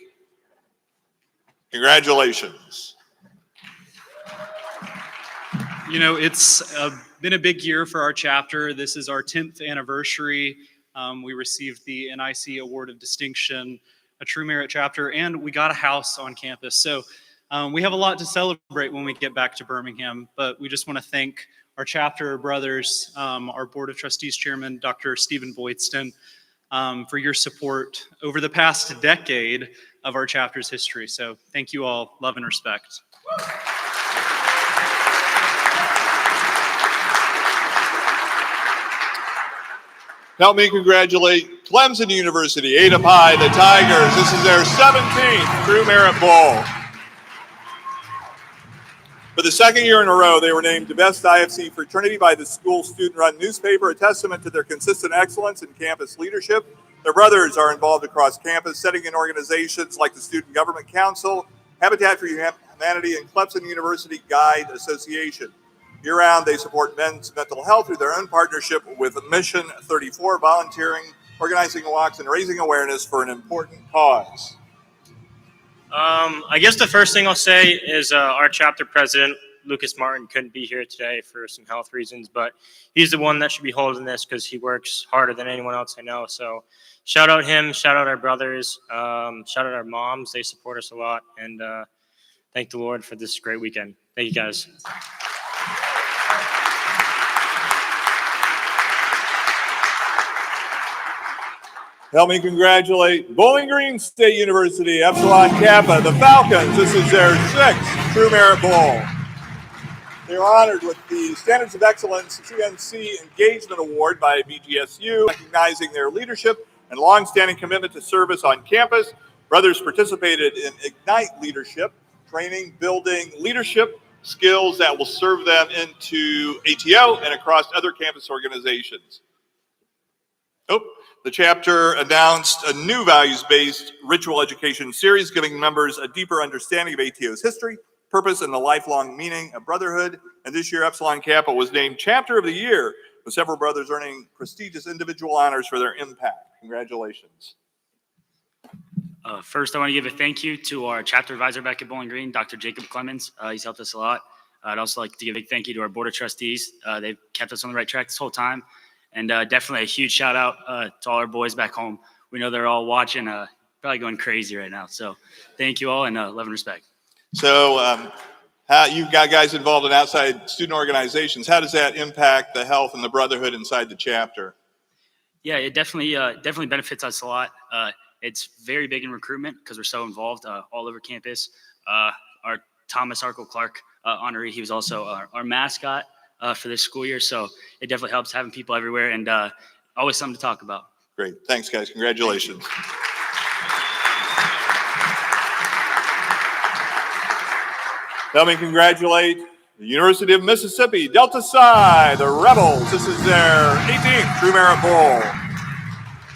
Congratulations. You know, it's been a big year for our chapter. This is our 10th anniversary. We received the NIC Award of Distinction, a True Merit chapter, and we got a house on campus. So we have a lot to celebrate when we get back to Birmingham, but we just want to thank our chapter brothers, our Board of Trustees Chairman, Dr. Stephen Boydston, for your support over the past decade of our chapter's history. So thank you all. Love and respect. Help me congratulate Clemson University, Ada Pi, the Tigers. This is their 17th True Merit Bowl. For the second year in a row, they were named the best IFC fraternity by the school student-run newspaper, a testament to their consistent excellence in campus leadership. Their brothers are involved across campus, setting in organizations like the Student Government Council, Habitat for Humanity, and Clemson University Guide Association. Year-round, they support men's mental health through their own partnership with Mission 34, volunteering, organizing walks, and raising awareness for an important cause. I guess the first thing I'll say is our chapter president, Lucas Martin, couldn't be here today for some health reasons, but he's the one that should be holding this because he works harder than anyone else I know. So shout out him, shout out our brothers, shout out our moms. They support us a lot, and thank the Lord for this great weekend. Thank you, guys. Help me congratulate Bowling Green State University, Epsilon Kappa, the Falcons. This is their 6th True Merit Bowl. They are honored with the Standards of Excellence CNC Engagement Award by BGSU, recognizing their leadership and longstanding commitment to service on campus. Brothers participated in Ignite Leadership, training, building leadership skills that will serve them into ATO and across other campus organizations. The chapter announced a new values-based ritual education series, giving members a deeper understanding of ATO's history, purpose, and the lifelong meaning of brotherhood. And this year, Epsilon Kappa was named Chapter of the Year, with several brothers earning prestigious individual honors for their impact. Congratulations. First, I want to give a thank you to our chapter advisor back at Bowling Green, Dr. Jacob Clemens. He's helped us a lot. I'd also like to give a big thank you to our board of trustees. They've kept us on the right track this whole time. And definitely a huge shout out to all our boys back home. We know they're all watching, probably going crazy right now. So thank you all, and love and respect. So how you've got guys involved in outside student organizations. How does that impact the health and the brotherhood inside the chapter? Yeah, it definitely benefits us a lot. It's very big in recruitment because we're so involved all over campus. Our Thomas Arl Clark honoree, he was also our mascot for this school year. So it definitely helps having people everywhere, and always something to talk about. Great. Thanks, guys. Congratulations. Let me congratulate the University of Mississippi, Delta Psi, the Rebels. This is their 18th True Merit Bowl.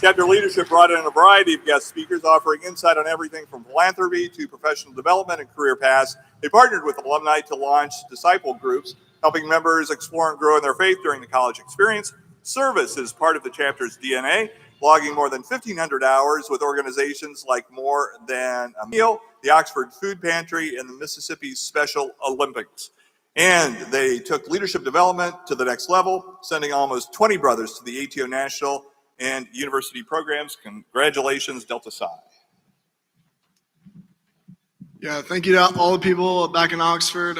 Chapter leadership brought in a variety of guest speakers, offering insight on everything from philanthropy to professional development and career paths. They partnered with alumni to launch disciple groups, helping members explore and grow in their faith during the college experience. Service is part of the chapter's DNA, logging more than 1,500 hours with organizations like More Than a Meal, the Oxford Food Pantry, and the Mississippi Special Olympics. And they took leadership development to the next level, sending almost 20 brothers to the ATO National and University programs. Congratulations, Delta Psi. Yeah, thank you to all the people back in Oxford.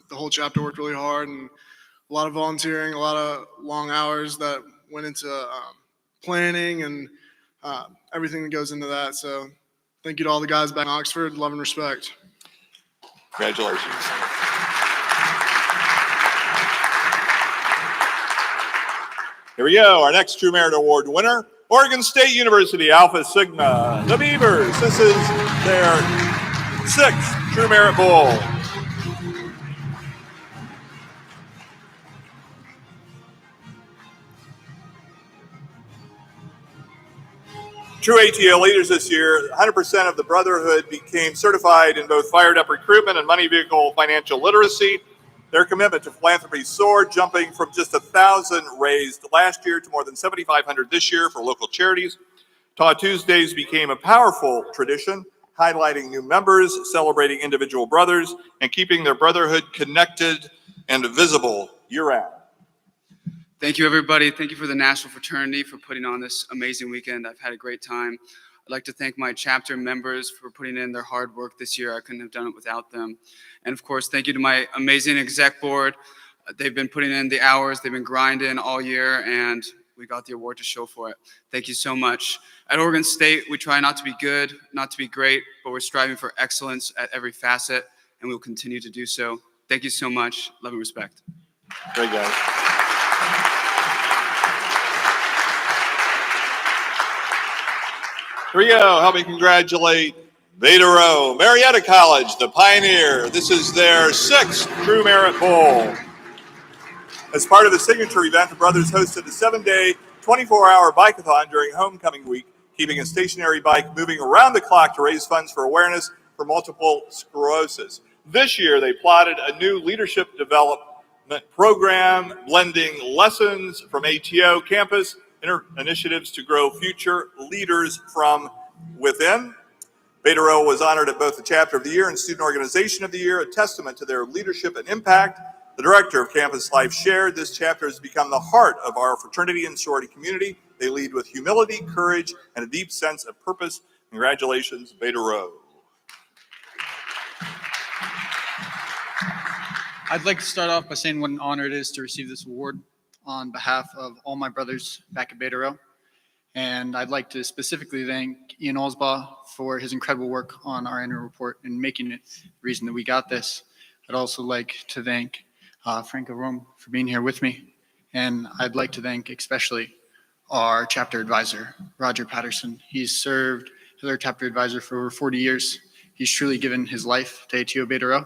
The whole chapter worked really hard, and a lot of volunteering, a lot of long hours that went into planning and everything that goes into that. So thank you to all the guys back in Oxford. Love and respect. Congratulations. Here we go. Our next True Merit Award winner, Oregon State University, Alpha Sigma, the Beavers. This is their 6th True Merit Bowl. True ATO leaders this year, 100% of the brotherhood became certified in both fired up recruitment and money vehicle financial literacy. Their commitment to philanthropy soared, jumping from just 1,000 raised last year to more than 7,500 this year for local charities. Taw Tuesdays became a powerful tradition, highlighting new members, celebrating individual brothers, and keeping their brotherhood connected and visible year-round. Thank you, everybody. Thank you for the National Fraternity for putting on this amazing weekend. I've had a great time. I'd like to thank my chapter members for putting in their hard work this year. I couldn't have done it without them. And of course, thank you to my amazing exec board. They've been putting in the hours. They've been grinding all year, and we got the award to show for it. Thank you so much. At Oregon State, we try not to be good, not to be great, but we're striving for excellence at every facet, and we'll continue to do so. Thank you so much. Love and respect. Great, guys. Here we go. Help me congratulate Beta Rho, Marietta College, the Pioneer. This is their 6th True Merit Bowl. As part of the signature event, the brothers hosted a 7-day, 24-hour bike-a-thon during homecoming week, keeping a stationary bike moving around the clock to raise funds for awareness for multiple sclerosis. This year, they plotted a new leadership development program, blending lessons from ATO campus initiatives to grow future leaders from within. Beta Rho was honored at both the Chapter of the Year and Student Organization of the Year, a testament to their leadership and impact. The director of Campus Life shared, this chapter has become the heart of our fraternity and sorority community. They lead with humility, courage, and a deep sense of purpose. Congratulations, Beta Rho. I'd like to start off by saying what an honor it is to receive this award on behalf of all my brothers back at Beta Rho. And I'd like to specifically thank Ian Olsbaugh for his incredible work on our annual report and making it the reason that we got this. I'd also like to thank Franco Rome for being here with me. And I'd like to thank especially our chapter advisor, Roger Patterson. He's served as our chapter advisor for over 40 years. He's truly given his life to ATO Beta Rho,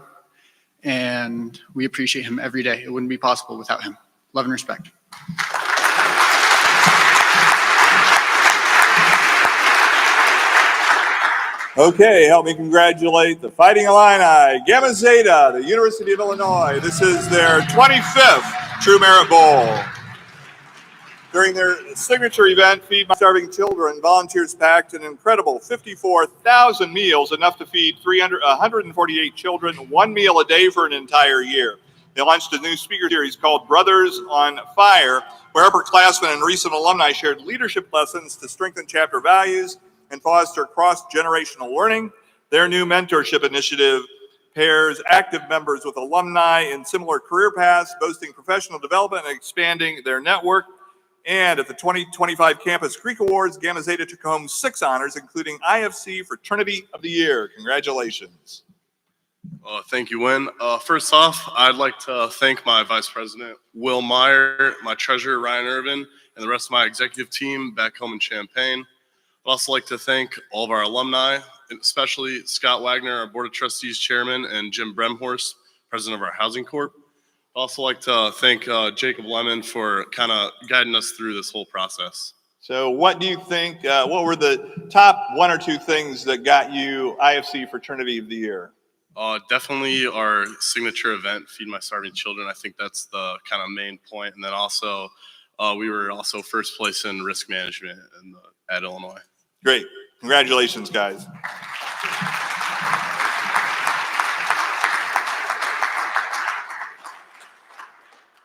and we appreciate him every day. It wouldn't be possible without him. Love and respect. Okay, help me congratulate the Fighting Illini, Gamma Zeta, the University of Illinois. This is their 25th True Merit Bowl. During their signature event, Feed My Starving Children, volunteers packed an incredible 54,000 meals, enough to feed 148 children, one meal a day for an entire year. They launched a new speaker series called Brothers on Fire, where upperclassmen and recent alumni shared leadership lessons to strengthen chapter values and foster cross-generational learning. Their new mentorship initiative pairs active members with alumni in similar career paths, boasting professional development and expanding their network. And at the 2025 Campus Greek Awards, Gamma Zeta took home 6 honors, including IFC Fraternity of the Year. Congratulations. Thank you, Wynn. First off, I'd like to thank my Vice President, Will Meyer, my Treasurer, Ryan Irvin, and the rest of my executive team back home in Champaign. I'd also like to thank all of our alumni, especially Scott Wagner, our Board of Trustees Chairman, and Jim Bremhorst, President of our Housing Corp. I'd also like to thank Jacob Lemon for kind of guiding us through this whole process. So what do you think, what were the top 1 or 2 things that got you IFC Fraternity of the Year? Definitely our signature event, Feed My Starving Children. I think that's the kind of main point. And then also, we were also first place in risk management at Illinois. Great. Congratulations, guys.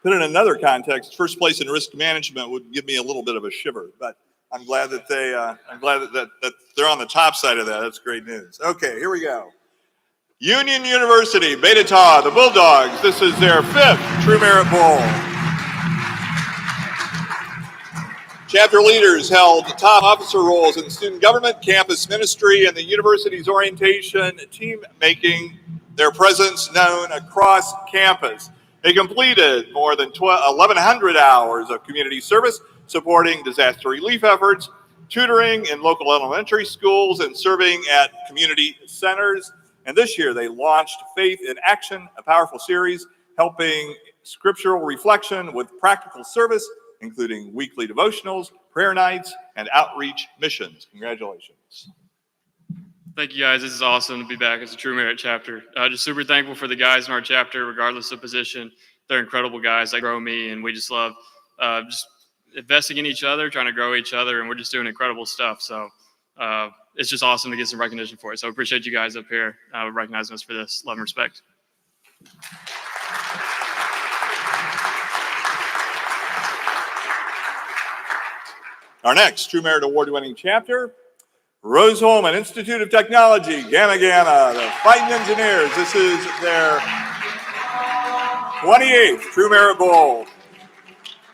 Put in another context, first place in risk management would give me a little bit of a shiver, but I'm glad that that they're on the top side of that. That's great news. Okay, here we go. Union University, Beta Tau, the Bulldogs. This is their 5th True Merit Bowl. Chapter leaders held top officer roles in student government, campus ministry, and the university's orientation team, making their presence known across campus. They completed more than 1,100 hours of community service, supporting disaster relief efforts, tutoring in local elementary schools, and serving at community centers. And this year, they launched Faith in Action, a powerful series helping scriptural reflection with practical service, including weekly devotionals, prayer nights, and outreach missions. Congratulations. Thank you, guys. This is awesome to be back as a True Merit chapter. Just super thankful for the guys in our chapter, regardless of position. They're incredible guys. They grow me, and we just love just investing in each other, trying to grow each other, and we're just doing incredible stuff. So it's just awesome to get some recognition for it. So I appreciate you guys up here recognizing us for this. Love and respect. Our next True Merit Award-winning chapter, Rose-Hulman Institute of Technology, Gamma Gamma, the Fighting Engineers. This is their 28th True Merit Bowl.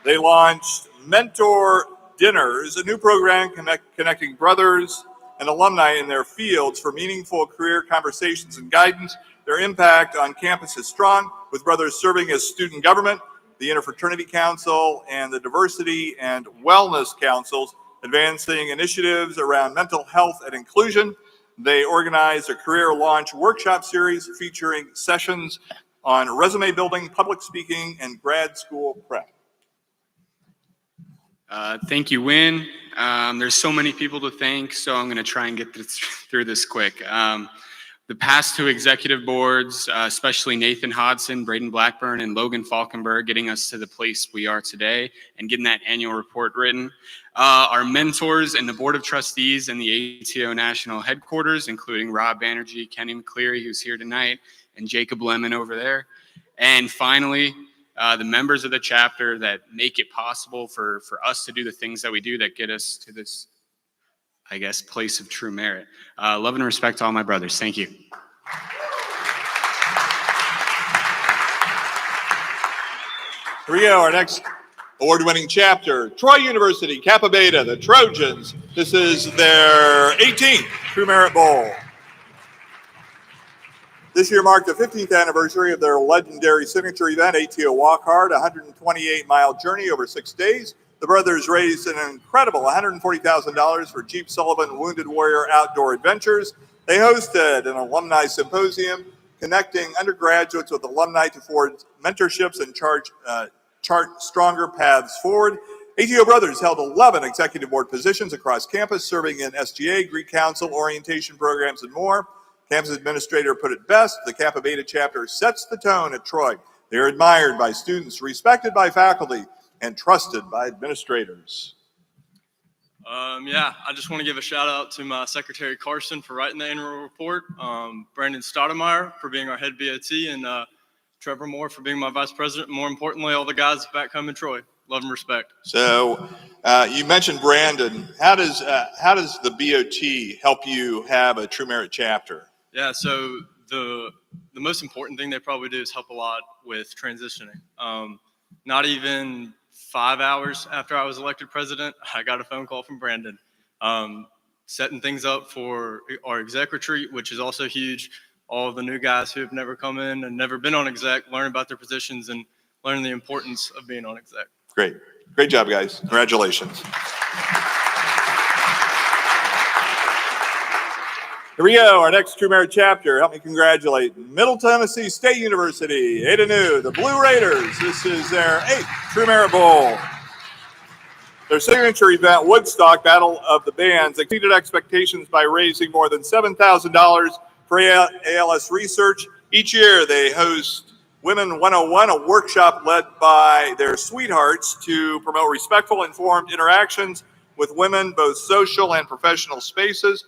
They launched Mentor Dinners, a new program connecting brothers and alumni in their fields for meaningful career conversations and guidance. Their impact on campus is strong, with brothers serving as student government, the Interfraternity Council, and the Diversity and Wellness Councils, advancing initiatives around mental health and inclusion. They organized a career launch workshop series featuring sessions on resume building, public speaking, and grad school prep. Thank you, Wynn. There's so many people to thank, so I'm going to try and get through this quick. The past 2 executive boards, especially Nathan Hodson, Braden Blackburn, and Logan Falkenberg, getting us to the place we are today and getting that annual report written. Our mentors and the Board of Trustees and the ATO National Headquarters, including Rob Banerjee, Kenny McCleary, who's here tonight, and Jacob Lemon over there. And finally, the members of the chapter that make it possible for us to do the things that we do that get us to this, I guess, place of true merit. Love and respect to all my brothers. Thank you. Here we go. Our next award-winning chapter, Troy University, Kappa Beta, the Trojans. This is their 18th True Merit Bowl. This year marked the 15th anniversary of their legendary signature event, ATO Walk Hard, a 128-mile journey over 6 days. The brothers raised an incredible $140,000 for Jeep Sullivan Wounded Warrior Outdoor Adventures. They hosted an alumni symposium connecting undergraduates with alumni to forge mentorships and chart stronger paths forward. ATO Brothers held 11 executive board positions across campus, serving in SGA, Greek Council, orientation programs, and more. Campus administrator put it best: the Kappa Beta chapter sets the tone at Troy. They are admired by students, respected by faculty, and trusted by administrators. Yeah, I just want to give a shout out to my secretary Carson for writing the annual report, Brandon Stoudemire for being our head BOT, and Trevor Moore for being my vice president. More importantly, all the guys back home in Troy. Love and respect. So you mentioned Brandon. How does the BOT help you have a True Merit chapter? Yeah, so the most important thing they probably do is help a lot with transitioning. Not even 5 hours after I was elected president, I got a phone call from Brandon, setting things up for our exec retreat, which is also huge. All of the new guys who have never come in and never been on exec, learn about their positions and learn the importance of being on exec. Great. Great job, guys. Congratulations. Here we go, our next True Merit chapter. Help me congratulate Middle Tennessee State University, Ada Nu, the Blue Raiders. This is their 8th True Merit Bowl. Their signature event, Woodstock Battle of the Bands, exceeded expectations by raising more than $7,000 for ALS research. Each year they host Women 101, a workshop led by their sweethearts to promote respectful, informed interactions with women, both social and professional spaces.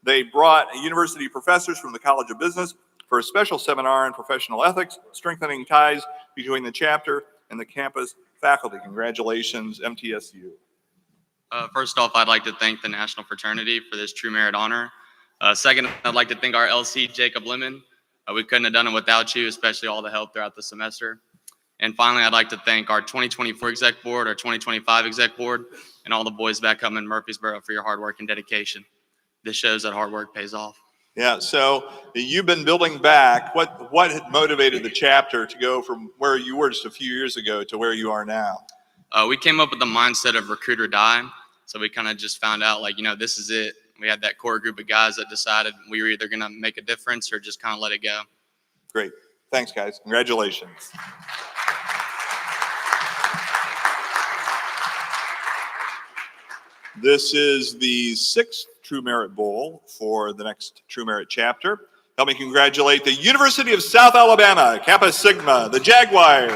They brought university professors from the College of Business for a special seminar on professional ethics, strengthening ties between the chapter and the campus faculty. Congratulations, MTSU. First off, I'd like to thank the National Fraternity for this True Merit honor. Second, I'd like to thank our LC, Jacob Lemon. We couldn't have done it without you, especially all the help throughout the semester. And finally, I'd like to thank our 2024 exec board, our 2025 exec board, and all the boys back home in Murfreesboro for your hard work and dedication. This shows that hard work pays off. Yeah, so you've been building back. What had motivated the chapter to go from where you were just a few years ago to where you are now? We came up with the mindset of recruit or die. So we kind of just found out, like, this is it. We had that core group of guys that decided we were either going to make a difference or just kind of let it go. Great. Thanks, guys. Congratulations. This is the 6th True Merit Bowl for the next True Merit chapter. Help me congratulate the University of South Alabama, Kappa Sigma, the Jaguars.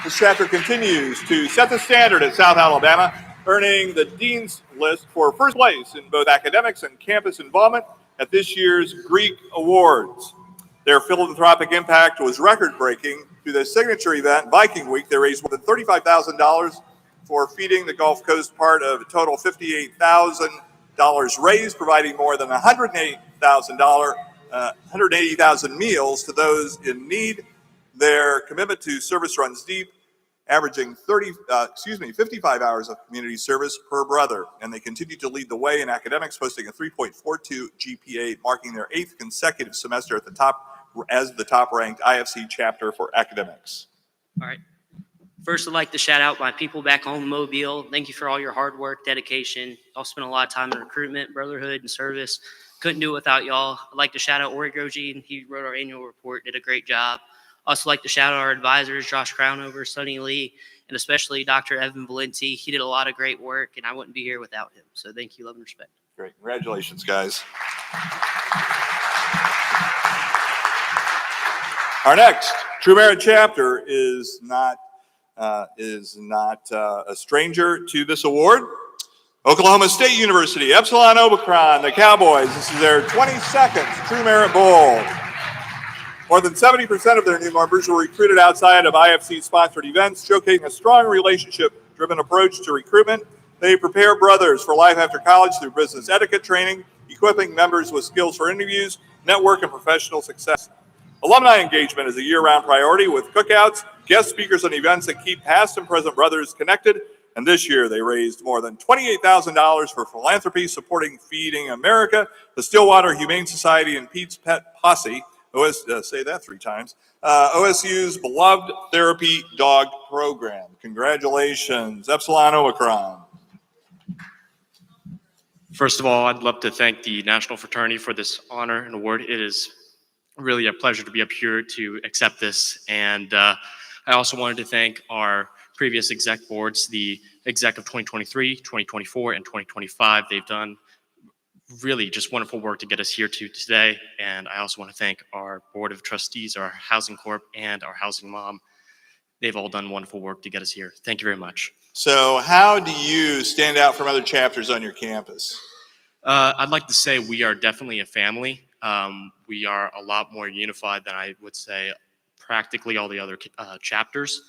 This chapter continues to set the standard at South Alabama, earning the Dean's List for first place in both academics and campus involvement at this year's Greek Awards. Their philanthropic impact was record-breaking. Through their signature event, Viking Week, they raised more than $35,000 for feeding the Gulf Coast, part of a total $58,000 raised, providing more than 180,000 meals to those in need. Their commitment to service runs deep, averaging 55 hours of community service per brother, and they continue to lead the way in academics, posting a 3.42 GPA, marking their 8th consecutive semester at the top as the top-ranked IFC chapter for academics. All right. First, I'd like to shout out my people back home in Mobile. Thank you for all your hard work, dedication. Y'all spent a lot of time in recruitment, brotherhood, and service. Couldn't do it without y'all. I'd like to shout out Ori Groji. He wrote our annual report, did a great job. Also like to shout out our advisors, Josh Crownover, Sonny Lee, and especially Dr. Evan Valenti. He did a lot of great work, and I wouldn't be here without him. So thank you, love and respect. Great. Congratulations, guys. Our next True Merit chapter is not a stranger to this award. Oklahoma State University, Epsilon Omicron, the Cowboys. This is their 22nd True Merit Bowl. More than 70% of their new members were recruited outside of IFC-sponsored events, showcasing a strong relationship-driven approach to recruitment. They prepare brothers for life after college through business etiquette training, equipping members with skills for interviews, network, and professional success. Alumni engagement is a year-round priority with cookouts, guest speakers on events that keep past and present brothers connected. And this year, they raised more than $28,000 for philanthropy supporting Feeding America, the Stillwater Humane Society, and Pete's Pet Posse, say that 3 times, OSU's beloved therapy dog program. Congratulations, Epsilon Omicron. First of all, I'd love to thank the National Fraternity for this honor and award. It is really a pleasure to be up here to accept this. And I also wanted to thank our previous exec boards, the exec of 2023, 2024, and 2025. They've done really just wonderful work to get us here to today. And I also want to thank our board of trustees, our housing corp, and our housing mom. They've all done wonderful work to get us here. Thank you very much. So how do you stand out from other chapters on your campus? I'd like to say we are definitely a family. We are a lot more unified than I would say practically all the other chapters.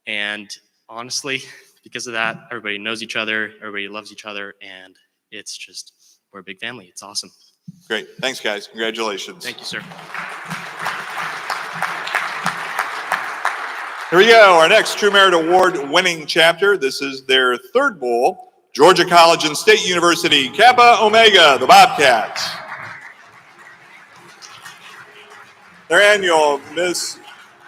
And honestly, because of that, everybody knows each other, everybody loves each other, and it's just, we're a big family. It's awesome. Great. Thanks, guys. Congratulations. Thank you, sir. Here we go. Our next True Merit Award winning chapter. This is their 3rd bowl. Georgia College and State University, Kappa Omega, the Bobcats. Their annual Miss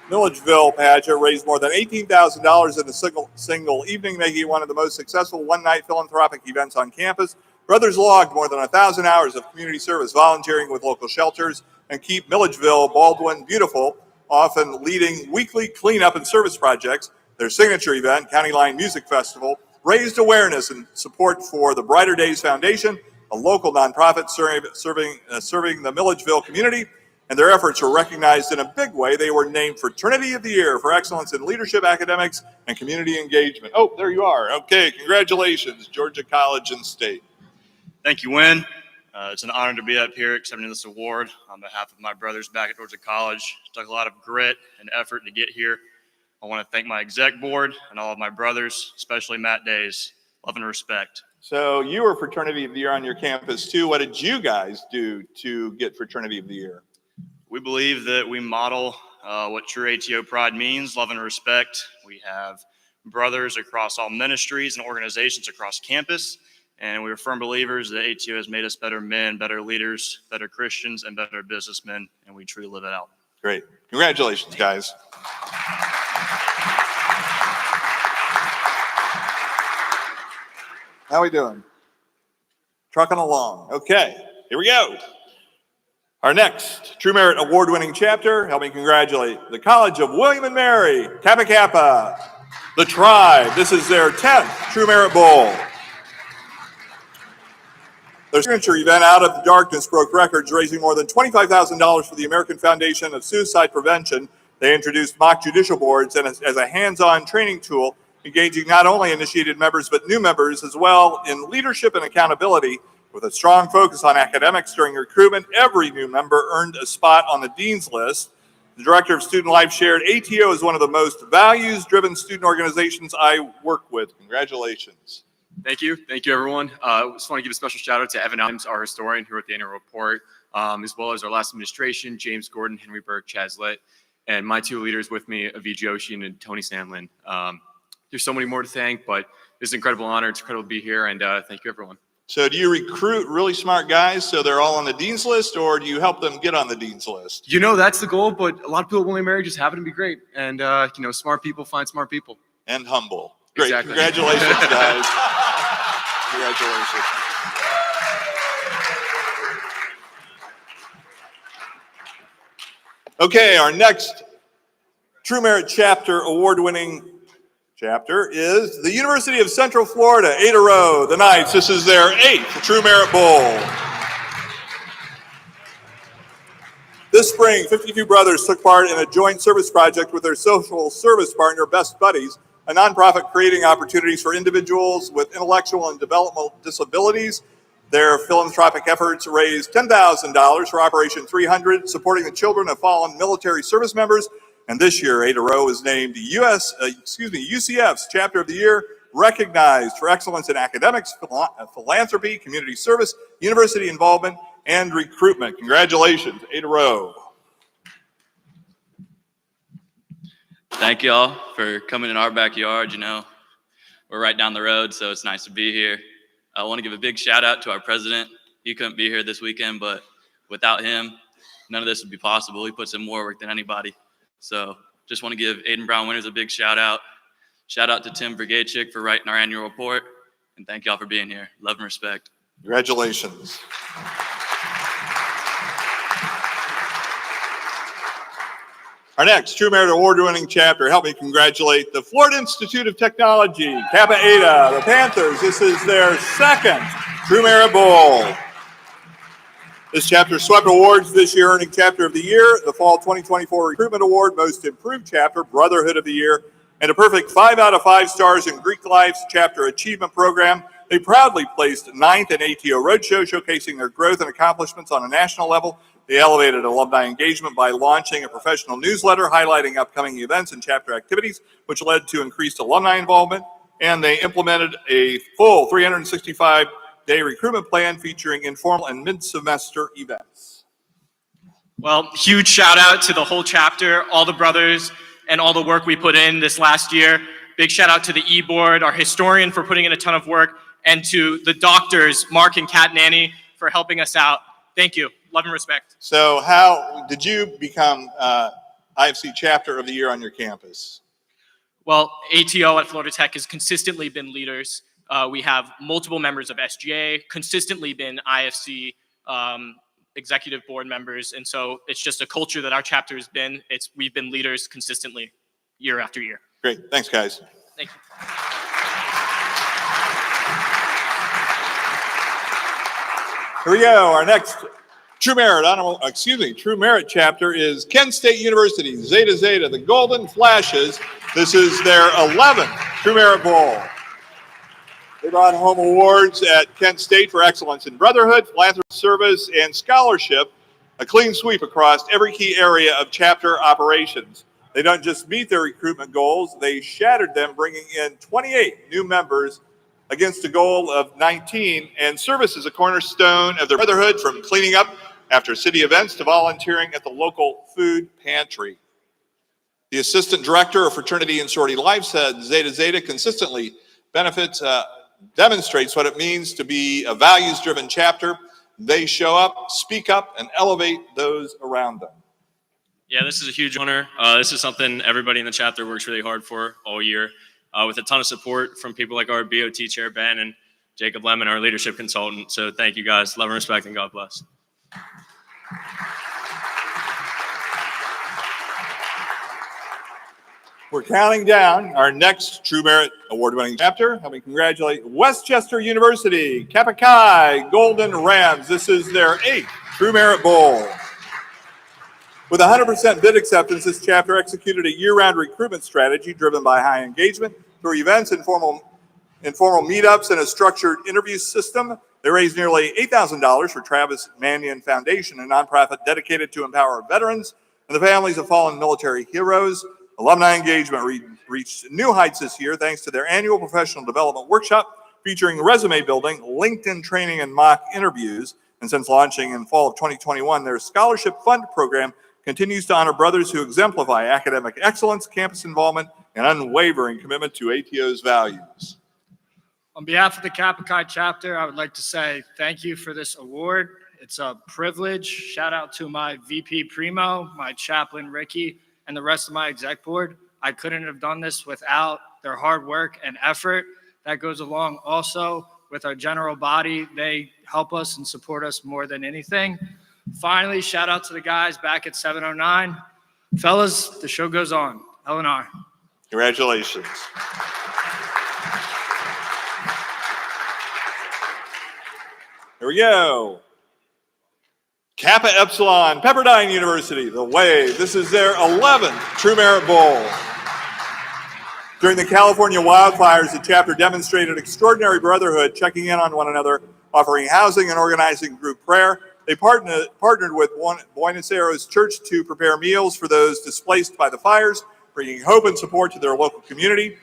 Milledgeville pageant raised more than $18,000 in a single evening, making it one of the most successful one-night philanthropic events on campus. Brothers logged more than 1,000 hours of community service, volunteering with local shelters, and keep Milledgeville, Baldwin beautiful, often leading weekly cleanup and service projects. Their signature event, County Line Music Festival, raised awareness and support for the Brighter Days Foundation, a local nonprofit serving the Milledgeville community, and their efforts were recognized in a big way. They were named Fraternity of the Year for excellence in leadership, academics, and community engagement. Oh, there you are. Okay, congratulations, Georgia College and State. Thank you, Wynn. It's an honor to be up here accepting this award on behalf of my brothers back at Georgia College. It took a lot of grit and effort to get here. I want to thank my exec board and all of my brothers, especially Matt Days. Love and respect. So you were Fraternity of the Year on your campus too. What did you guys do to get Fraternity of the Year? We believe that we model what true ATO pride means, love and respect. We have brothers across all ministries and organizations across campus, and we are firm believers that ATO has made us better men, better leaders, better Christians, and better businessmen, and we truly live it out. Great. Congratulations, guys. How we doing? Trucking along. Okay, here we go. Our next True Merit Award-winning chapter, help me congratulate the College of William and Mary, Kappa Kappa, the Tribe. This is their 10th True Merit Bowl. Their signature event, Out of the Darkness, broke records, raising more than $25,000 for the American Foundation of Suicide Prevention. They introduced mock judicial boards and as a hands-on training tool, engaging not only initiated members, but new members as well in leadership and accountability. With a strong focus on academics during recruitment, every new member earned a spot on the Dean's List. The Director of Student Life shared, ATO is one of the most values-driven student organizations I work with. Congratulations. Thank you. Thank you, everyone. I just want to give a special shout out to Evan Adams, our historian who wrote the annual report, as well as our last administration, James Gordon, Henry Burke, Chaz Litt, and my 2 leaders with me, Avi Joshi and Tony Sandlin. There's so many more to thank, but it's an incredible honor. It's incredible to be here, and thank you, everyone. So do you recruit really smart guys so they're all on the Dean's List, or do you help them get on the Dean's List? You know, that's the goal, but a lot of people at William & Mary just happen to be great. And, smart people find smart people. And humble. Great. Exactly. Congratulations, guys. Congratulations. Okay, our next True Merit Chapter award-winning chapter is the University of Central Florida, Ada Row, the Knights. This is their 8th True Merit Bowl. This spring, 52 brothers took part in a joint service project with their social service partner, Best Buddies, a nonprofit creating opportunities for individuals with intellectual and developmental disabilities. Their philanthropic efforts raised $10,000 for Operation 300, supporting the children of fallen military service members. And this year, Ada Row is named UCF's Chapter of the Year, recognized for excellence in academics, philanthropy, community service, university involvement, and recruitment. Congratulations, Ada Row. Thank you all for coming in our backyard. You know, we're right down the road, so it's nice to be here. I want to give a big shout out to our president. He couldn't be here this weekend, but without him, none of this would be possible. He puts in more work than anybody. So just want to give Aiden Brown Winters a big shout out. Shout out to Tim Brigachik for writing our annual report. And thank y'all for being here. Love and respect. Congratulations. Our next True Merit Award-winning chapter, help me congratulate the Florida Institute of Technology, Kappa Eta, the Panthers. This is their second True Merit Bowl. This chapter swept awards this year, earning Chapter of the Year, the Fall 2024 Recruitment Award, Most Improved Chapter, Brotherhood of the Year, and a perfect 5 out of 5 stars in Greek Life's Chapter Achievement Program. They proudly placed 9th in ATO Roadshow, showcasing their growth and accomplishments on a national level. They elevated alumni engagement by launching a professional newsletter highlighting upcoming events and chapter activities, which led to increased alumni involvement. And they implemented a full 365-day recruitment plan featuring informal and mid-semester events. Well, huge shout out to the whole chapter, all the brothers, and all the work we put in this last year. Big shout out to the e-board, our historian for putting in a ton of work, and to the doctors, Mark and Kat Nanny, for helping us out. Thank you. Love and respect. So how did you become IFC Chapter of the Year on your campus? Well, ATO at Florida Tech has consistently been leaders. We have multiple members of SGA, consistently been IFC executive board members. And so it's just a culture that our chapter has been. We've been leaders consistently year after year. Great. Thanks, guys. Thank you. Here we go. Our next True Merit chapter is Kent State University, Zeta Zeta, the Golden Flashes. This is their 11th True Merit Bowl. They brought home awards at Kent State for excellence in brotherhood, philanthropy, service, and scholarship, a clean sweep across every key area of chapter operations. They don't just meet their recruitment goals, they shattered them, bringing in 28 new members against a goal of 19, and service is a cornerstone of their brotherhood, from cleaning up after city events to volunteering at the local food pantry. The assistant director of Fraternity and Sorority Life said Zeta Zeta consistently demonstrates what it means to be a values-driven chapter. They show up, speak up, and elevate those around them. Yeah, this is a huge honor. This is something everybody in the chapter works really hard for all year, with a ton of support from people like our BOT chair, Ben, and Jacob Lemon, our leadership consultant. So thank you guys. Love and respect, and God bless. We're counting down our next True Merit Award-winning chapter. Help me congratulate Westchester University, Kappa Chi Golden Rams. This is their 8th True Merit Bowl. With 100% bid acceptance, this chapter executed a year-round recruitment strategy driven by high engagement through events, informal meetups, and a structured interview system. They raised nearly $8,000 for Travis Manion Foundation, a nonprofit dedicated to empower veterans and the families of fallen military heroes. Alumni engagement reached new heights this year thanks to their annual professional development workshop featuring resume building, LinkedIn training, and mock interviews. And since launching in fall of 2021, their scholarship fund program continues to honor brothers who exemplify academic excellence, campus involvement, and unwavering commitment to ATO's values. On behalf of the Kappa Chi chapter, I would like to say thank you for this award. It's a privilege. Shout out to my VP Primo, my chaplain Ricky, and the rest of my exec board. I couldn't have done this without their hard work and effort. That goes along also with our general body. They help us and support us more than anything. Finally, shout out to the guys back at 709. Fellas, the show goes on. L&R. Congratulations. Here we go. Kappa Epsilon, Pepperdine University, the Wave. This is their 11th True Merit Bowl. During the California wildfires, the chapter demonstrated extraordinary brotherhood, checking in on one another, offering housing and organizing group prayer. They partnered with Buenos Aires Church to prepare meals for those displaced by the fires, bringing hope and support to their local community.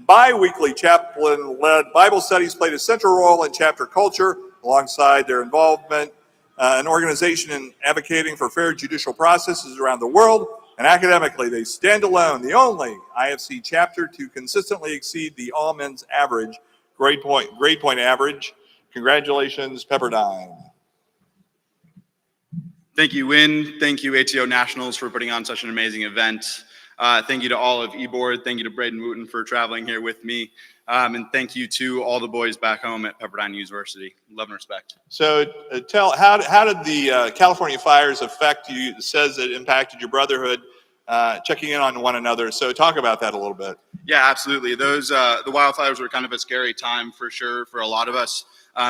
Bi-weekly chaplain-led Bible studies played a central role in chapter culture, alongside their involvement an organization in advocating for fair judicial processes around the world. and academically they stand alone, the only IFC chapter to consistently exceed the all men's average grade point average. Congratulations, Pepperdine. Thank you, Win. Thank you, ATO Nationals, for putting on such an amazing event. Thank you to all of eBoard. Thank you to Braden Wooten for traveling here with me. And thank you to all the boys back home at Pepperdine University. Love and respect. So how did the California fires affect you? It says it impacted your brotherhood, checking in on one another. So talk about that a little bit. Yeah, absolutely. Those the wildfires were kind of a scary time for sure for a lot of us.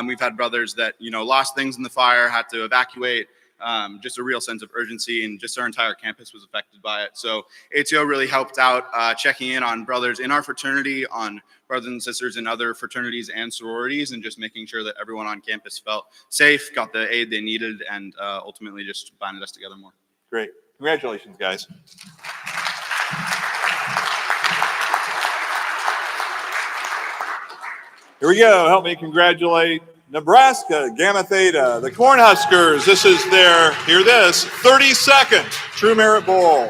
We've had brothers that lost things in the fire, had to evacuate. Just a real sense of urgency, and just our entire campus was affected by it. So ATO really helped out checking in on brothers in our fraternity, on brothers and sisters in other fraternities and sororities, and just making sure that everyone on campus felt safe, got the aid they needed, and ultimately just binded us together more. Great. Congratulations, guys. Here we go. Help me congratulate Nebraska Gamma Theta, the Cornhuskers. This is their, hear this, 32nd True Merit Bowl.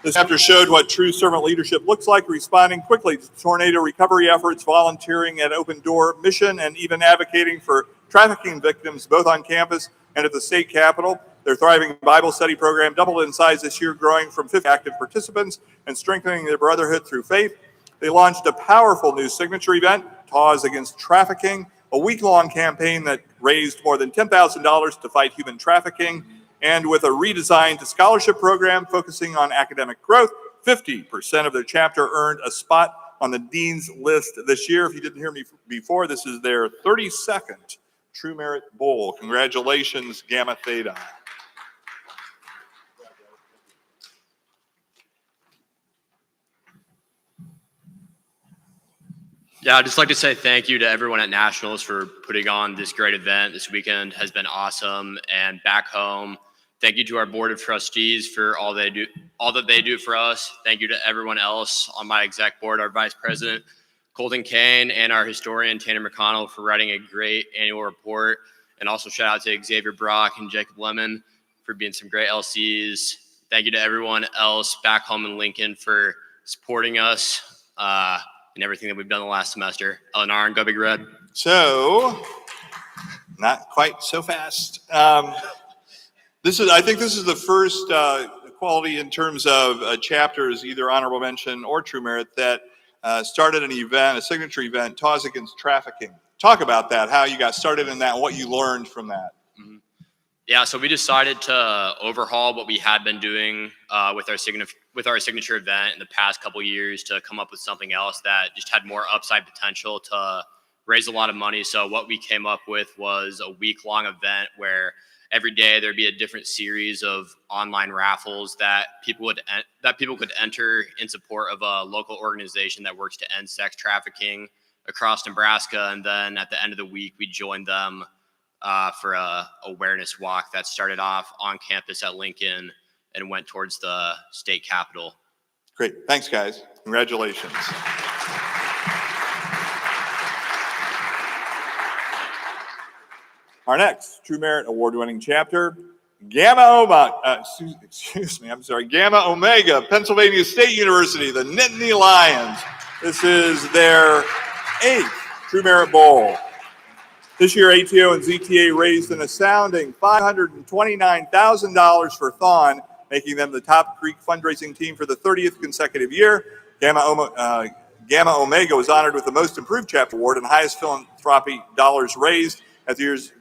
This chapter showed what true servant leadership looks like, responding quickly to tornado recovery efforts, volunteering at Open Door Mission, and even advocating for trafficking victims both on campus and at the state capitol. Their thriving Bible study program doubled in size this year, growing from 50 active participants and strengthening their brotherhood through faith. They launched a powerful new signature event, Cause Against Trafficking, a week-long campaign that raised more than $10,000 to fight human trafficking, and with a redesigned scholarship program focusing on academic growth, 50% of their chapter earned a spot on the Dean's List this year. If you didn't hear me before, this is their 32nd True Merit Bowl. Congratulations, Gamma Theta. Yeah, I'd just like to say thank you to everyone at Nationals for putting on this great event. This weekend has been awesome. And back home, thank you to our board of trustees for all that they do for us. Thank you to everyone else on my exec board, our vice president, Colton Kane, and our historian, Tanner McConnell, for writing a great annual report. And also shout out to Xavier Brock and Jacob Lemon for being some great LCs. Thank you to everyone else back home in Lincoln for supporting us. And everything that we've done the last semester. Eleanor, go Big Red. So, not quite so fast. I think this is the first quality in terms of chapters, either honorable mention or True Merit, that started an event, a signature event, Cause Against Trafficking. Talk about that, how you got started in that, and what you learned from that. Yeah, so we decided to overhaul what we had been doing with our signature event in the past couple years to come up with something else that just had more upside potential to raise a lot of money. So what we came up with was a week-long event where every day there'd be a different series of online raffles that people could enter in support of a local organization that works to end sex trafficking across Nebraska. And then at the end of the week, we joined them for a awareness walk that started off on campus at Lincoln and went towards the state capitol. Great. Thanks, guys. Congratulations. Our next True Merit Award-winning chapter, Gamma Omega, Pennsylvania State University, the Nittany Lions. This is their 8th True Merit Bowl. This year, ATO and ZTA raised an astounding $529,000 for Thon, making them the top Greek fundraising team for the 30th consecutive year. Gamma Omega was honored with the Most Improved Chapter Award and highest philanthropy dollars raised at this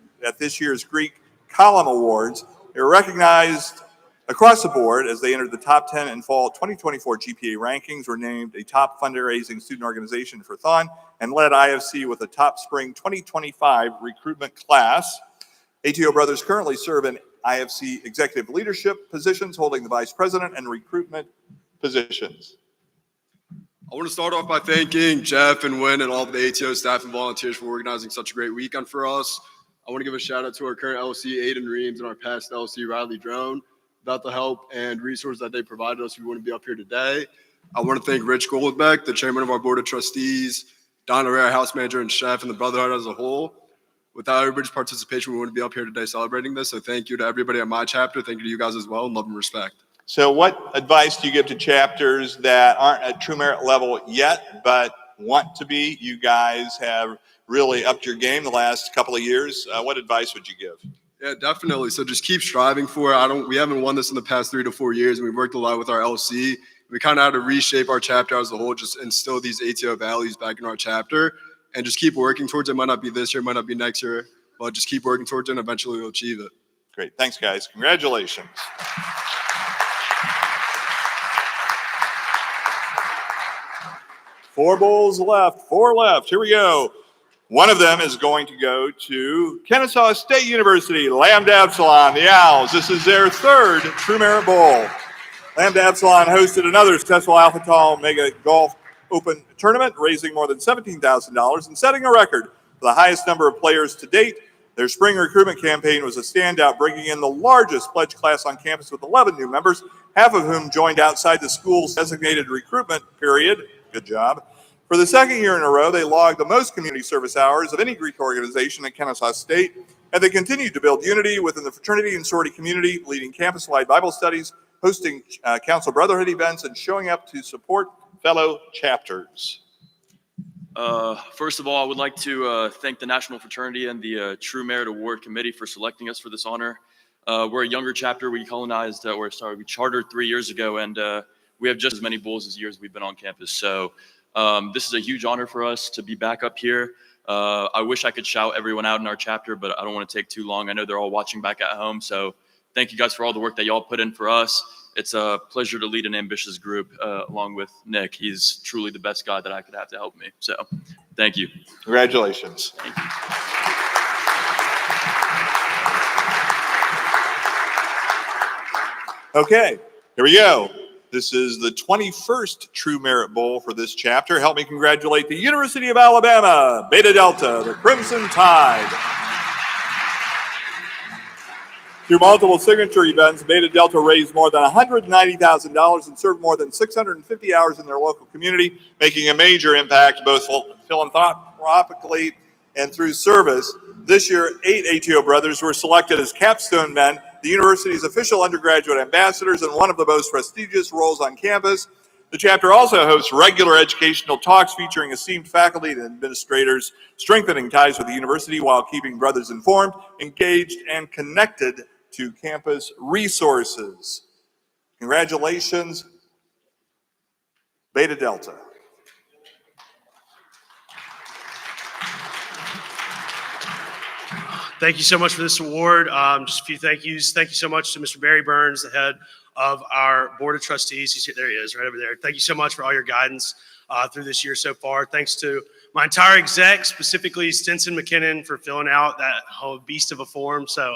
year's Greek Column Awards. They were recognized across the board as they entered the top 10 in fall 2024 GPA rankings, were named a top fundraising student organization for Thon, and led IFC with a top spring 2025 recruitment class. ATO brothers currently serve in IFC executive leadership positions, holding the vice president and recruitment positions. I want to start off by thanking Jeff and Wynn and all of the ATO staff and volunteers for organizing such a great weekend for us. I want to give a shout out to our current LC, Aiden Reams, and our past LC, Riley Drone. Without the help and resources that they provided us, we wouldn't be up here today. I want to thank Rich Goldbeck, the chairman of our board of trustees, Don Herrera, house manager and chef, and the Brotherhood as a whole. Without everybody's participation, we wouldn't be up here today celebrating this. So thank you to everybody at my chapter. Thank you to you guys as well, and love and respect. So what advice do you give to chapters that aren't at true merit level yet, but want to be? You guys have really upped your game the last couple of years. What advice would you give? Yeah, definitely. So just keep striving for it. We haven't won this in the past 3 to 4 years, and we've worked a lot with our LC. We kind of had to reshape our chapter as a whole, just instill these ATO values back in our chapter, and just keep working towards it. Might not be this year, might not be next year, but just keep working towards it, and eventually we'll achieve it. Great. Thanks, guys. Congratulations. Four left. Here we go. One of them is going to go to Kennesaw State University, Lambda Epsilon, the Owls. This is their third True Merit Bowl. Lambda Epsilon hosted another successful Alpha Tau Mega Golf Open tournament, raising more than $17,000 and setting a record for the highest number of players to date. Their spring recruitment campaign was a standout, bringing in the largest pledge class on campus with 11 new members, half of whom joined outside the school's designated recruitment period. Good job. For the second year in a row, they logged the most community service hours of any Greek organization at Kennesaw State, and they continued to build unity within the fraternity and sorority community, leading campus-wide Bible studies, hosting council brotherhood events, and showing up to support fellow chapters. First of all, I would like to thank the National Fraternity and the True Merit Award Committee for selecting us for this honor. We're a younger chapter. We chartered 3 years ago, and we have just as many bowls as years we've been on campus. So this is a huge honor for us to be back up here. I wish I could shout everyone out in our chapter, but I don't want to take too long. I know they're all watching back at home. So thank you guys for all the work that y'all put in for us. It's a pleasure to lead an ambitious group along with Nick. He's truly the best guy that I could have to help me. So thank you. Congratulations. Thank you. Okay, here we go. This is the 21st True Merit Bowl for this chapter. Help me congratulate the University of Alabama, Beta Delta, the Crimson Tide. Through multiple signature events, Beta Delta raised more than $190,000 and served more than 650 hours in their local community, making a major impact both philanthropically and through service. This year, 8 ATO brothers were selected as capstone men, the university's official undergraduate ambassadors, and one of the most prestigious roles on campus. The chapter also hosts regular educational talks featuring esteemed faculty and administrators, strengthening ties with the university while keeping brothers informed, engaged, and connected to campus resources. Congratulations, Beta Delta. Thank you so much for this award. Just a few thank yous. Thank you so much to Mr. Barry Burns, the head of our Board of Trustees. There he is, right over there. Thank you so much for all your guidance through this year so far. Thanks to my entire exec, specifically Stinson McKinnon, for filling out that whole beast of a form. So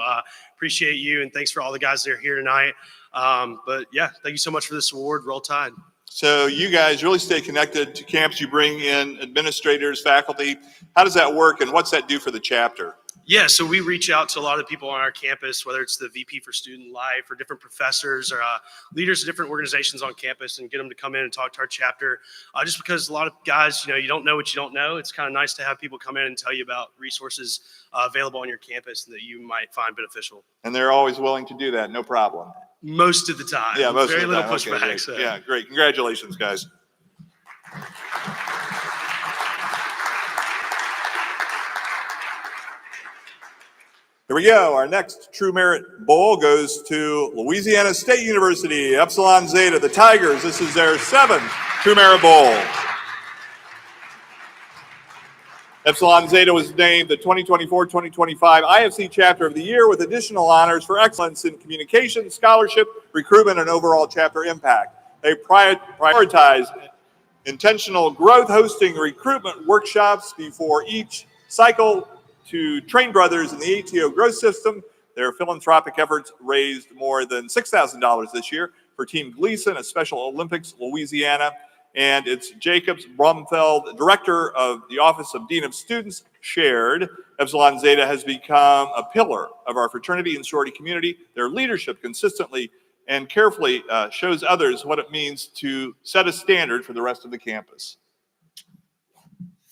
appreciate you, and thanks for all the guys that are here tonight. But yeah, thank you so much for this award. Roll Tide. So you guys really stay connected to camps. You bring in administrators, faculty. How does that work, and what's that do for the chapter? Yeah, so we reach out to a lot of people on our campus, whether it's the VP for Student Life or different professors or leaders of different organizations on campus, and get them to come in and talk to our chapter. Just because a lot of guys, you don't know what you don't know. It's kind of nice to have people come in and tell you about resources available on your campus that you might find beneficial. And they're always willing to do that, no problem. Most of the time. Yeah, most Very of the little time. pushback. Okay, great. So. Yeah, great. Congratulations, guys. Here we go. Our next True Merit Bowl goes to Louisiana State University, Epsilon Zeta, the Tigers. This is their 7th True Merit Bowl. Epsilon Zeta was named the 2024-2025 IFC Chapter of the Year with additional honors for excellence in communication, scholarship, recruitment, and overall chapter impact. They prioritize intentional growth, hosting recruitment workshops before each cycle to train brothers in the ATO growth system. Their philanthropic efforts raised more than $6,000 this year for Team Gleason, a Special Olympics Louisiana, and it's Jacobs Brumfeld, director of the Office of Dean of Students, shared. Epsilon Zeta has become a pillar of our fraternity and sorority community. Their leadership consistently and carefully shows others what it means to set a standard for the rest of the campus.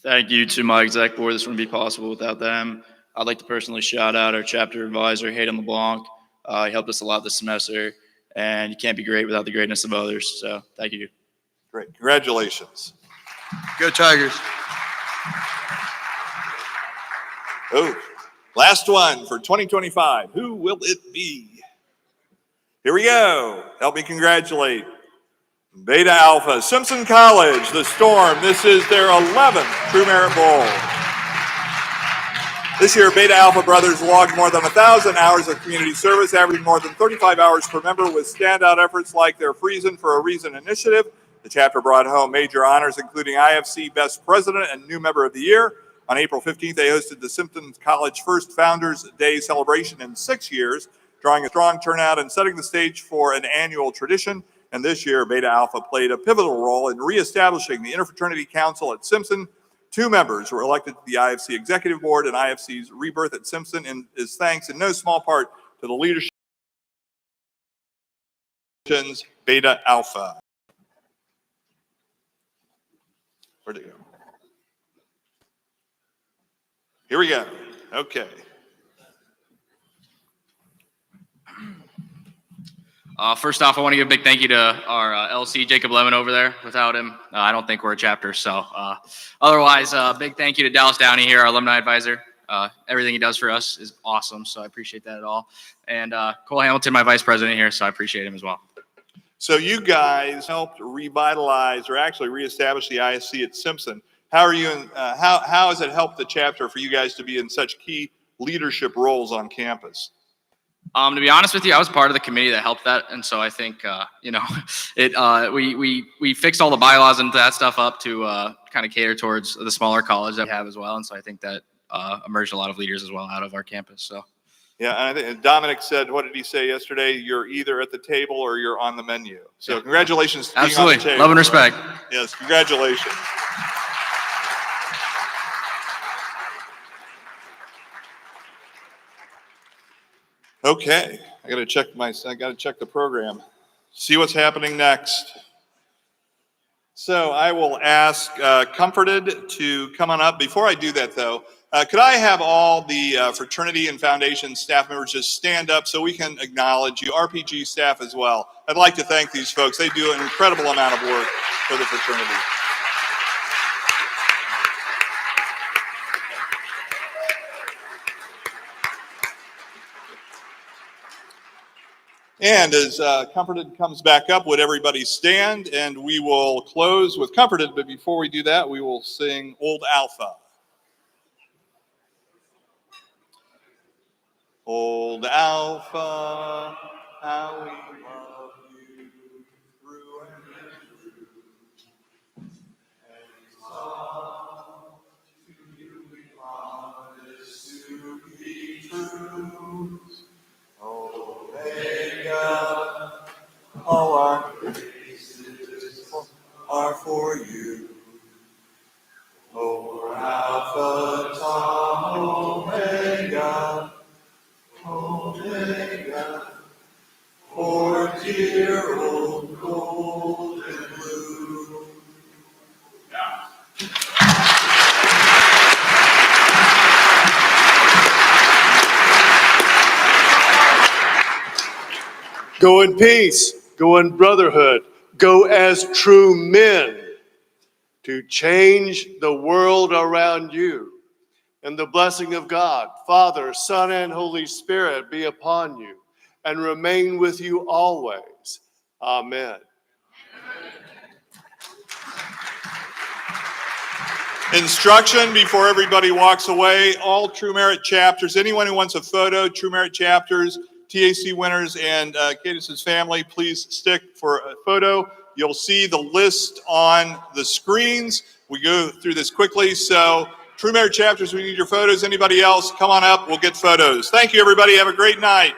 Thank you to my exec board. This wouldn't be possible without them. I'd like to personally shout out our chapter advisor, Hayden LeBlanc. He helped us a lot this semester. and you can't be great without the greatness of others. So thank you. Great. Congratulations. Go Tigers. Oh, last one for 2025. Who will it be? Here we go. Help me congratulate Beta Alpha, Simpson College, the Storm. This is their 11th True Merit Bowl. This year, Beta Alpha Brothers logged more than 1,000 hours of community service, averaging more than 35 hours per member with standout efforts like their Friesen for a Reason initiative. The chapter brought home major honors, including IFC Best President and New Member of the Year. On April 15th, they hosted the Simpson College first Founders Day celebration in 6 years, drawing a strong turnout and setting the stage for an annual tradition. And this year, Beta Alpha played a pivotal role in reestablishing the Interfraternity Council at Simpson. 2 members were elected to the IFC Executive Board, and IFC's rebirth at Simpson is thanks in no small part to the leadership of Beta Alpha. Where'd it go? Here we go. Okay. First off, I want to give a big thank you to our LC, Jacob Lemon over there. Without him, I don't think we're a chapter. So otherwise, big thank you to Dallas Downey here, our alumni advisor. Everything he does for us is awesome, so I appreciate that at all. And Cole Hamilton, my vice president here, so I appreciate him as well. So you guys helped revitalize or actually reestablish the ISC at Simpson. How are you? How has it helped the chapter for you guys to be in such key leadership roles on campus? To be honest with you, I was part of the committee that helped that, and so I think we fixed all the bylaws and that stuff up to kind of cater towards the smaller college that we have as well, and so I think that emerged a lot of leaders as well out of our campus. So. Yeah, and I think Dominic said, what did he say yesterday? You're either at the table or you're on the menu. So yeah. Congratulations to being Absolutely. on the table. Love and respect. Right? Yes, congratulations. Okay, I got to check the program. See what's happening next. So I will ask Comforted to come on up. Before I do that, though, could I have all the fraternity and foundation staff members just stand up so we can acknowledge you, RPG staff as well. I'd like to thank these folks. They do an incredible amount of work for the fraternity. And as Comforted comes back up, would everybody stand? And we will close with Comforted, but before we do that, we will sing Old Alpha. Old Alpha, how we love you through and through. And song to you we promise to be true. Omega, all our praises are for you. Over Alpha, Tau, Omega. Omega, for dear old gold and blue. Go in peace, go in brotherhood, go as true men to change the world around you. And the blessing of God, Father, Son, and Holy Spirit be upon you and remain with you always. Amen. Instruction before everybody walks away. All True Merit chapters, anyone who wants a photo, True Merit chapters, TAC winners, and Cadis's family, please stick for a photo. You'll see the list on the screens. We go through this quickly, so True Merit chapters, we need your photos. Anybody else, come on up. We'll get photos. Thank you, everybody. Have a great night.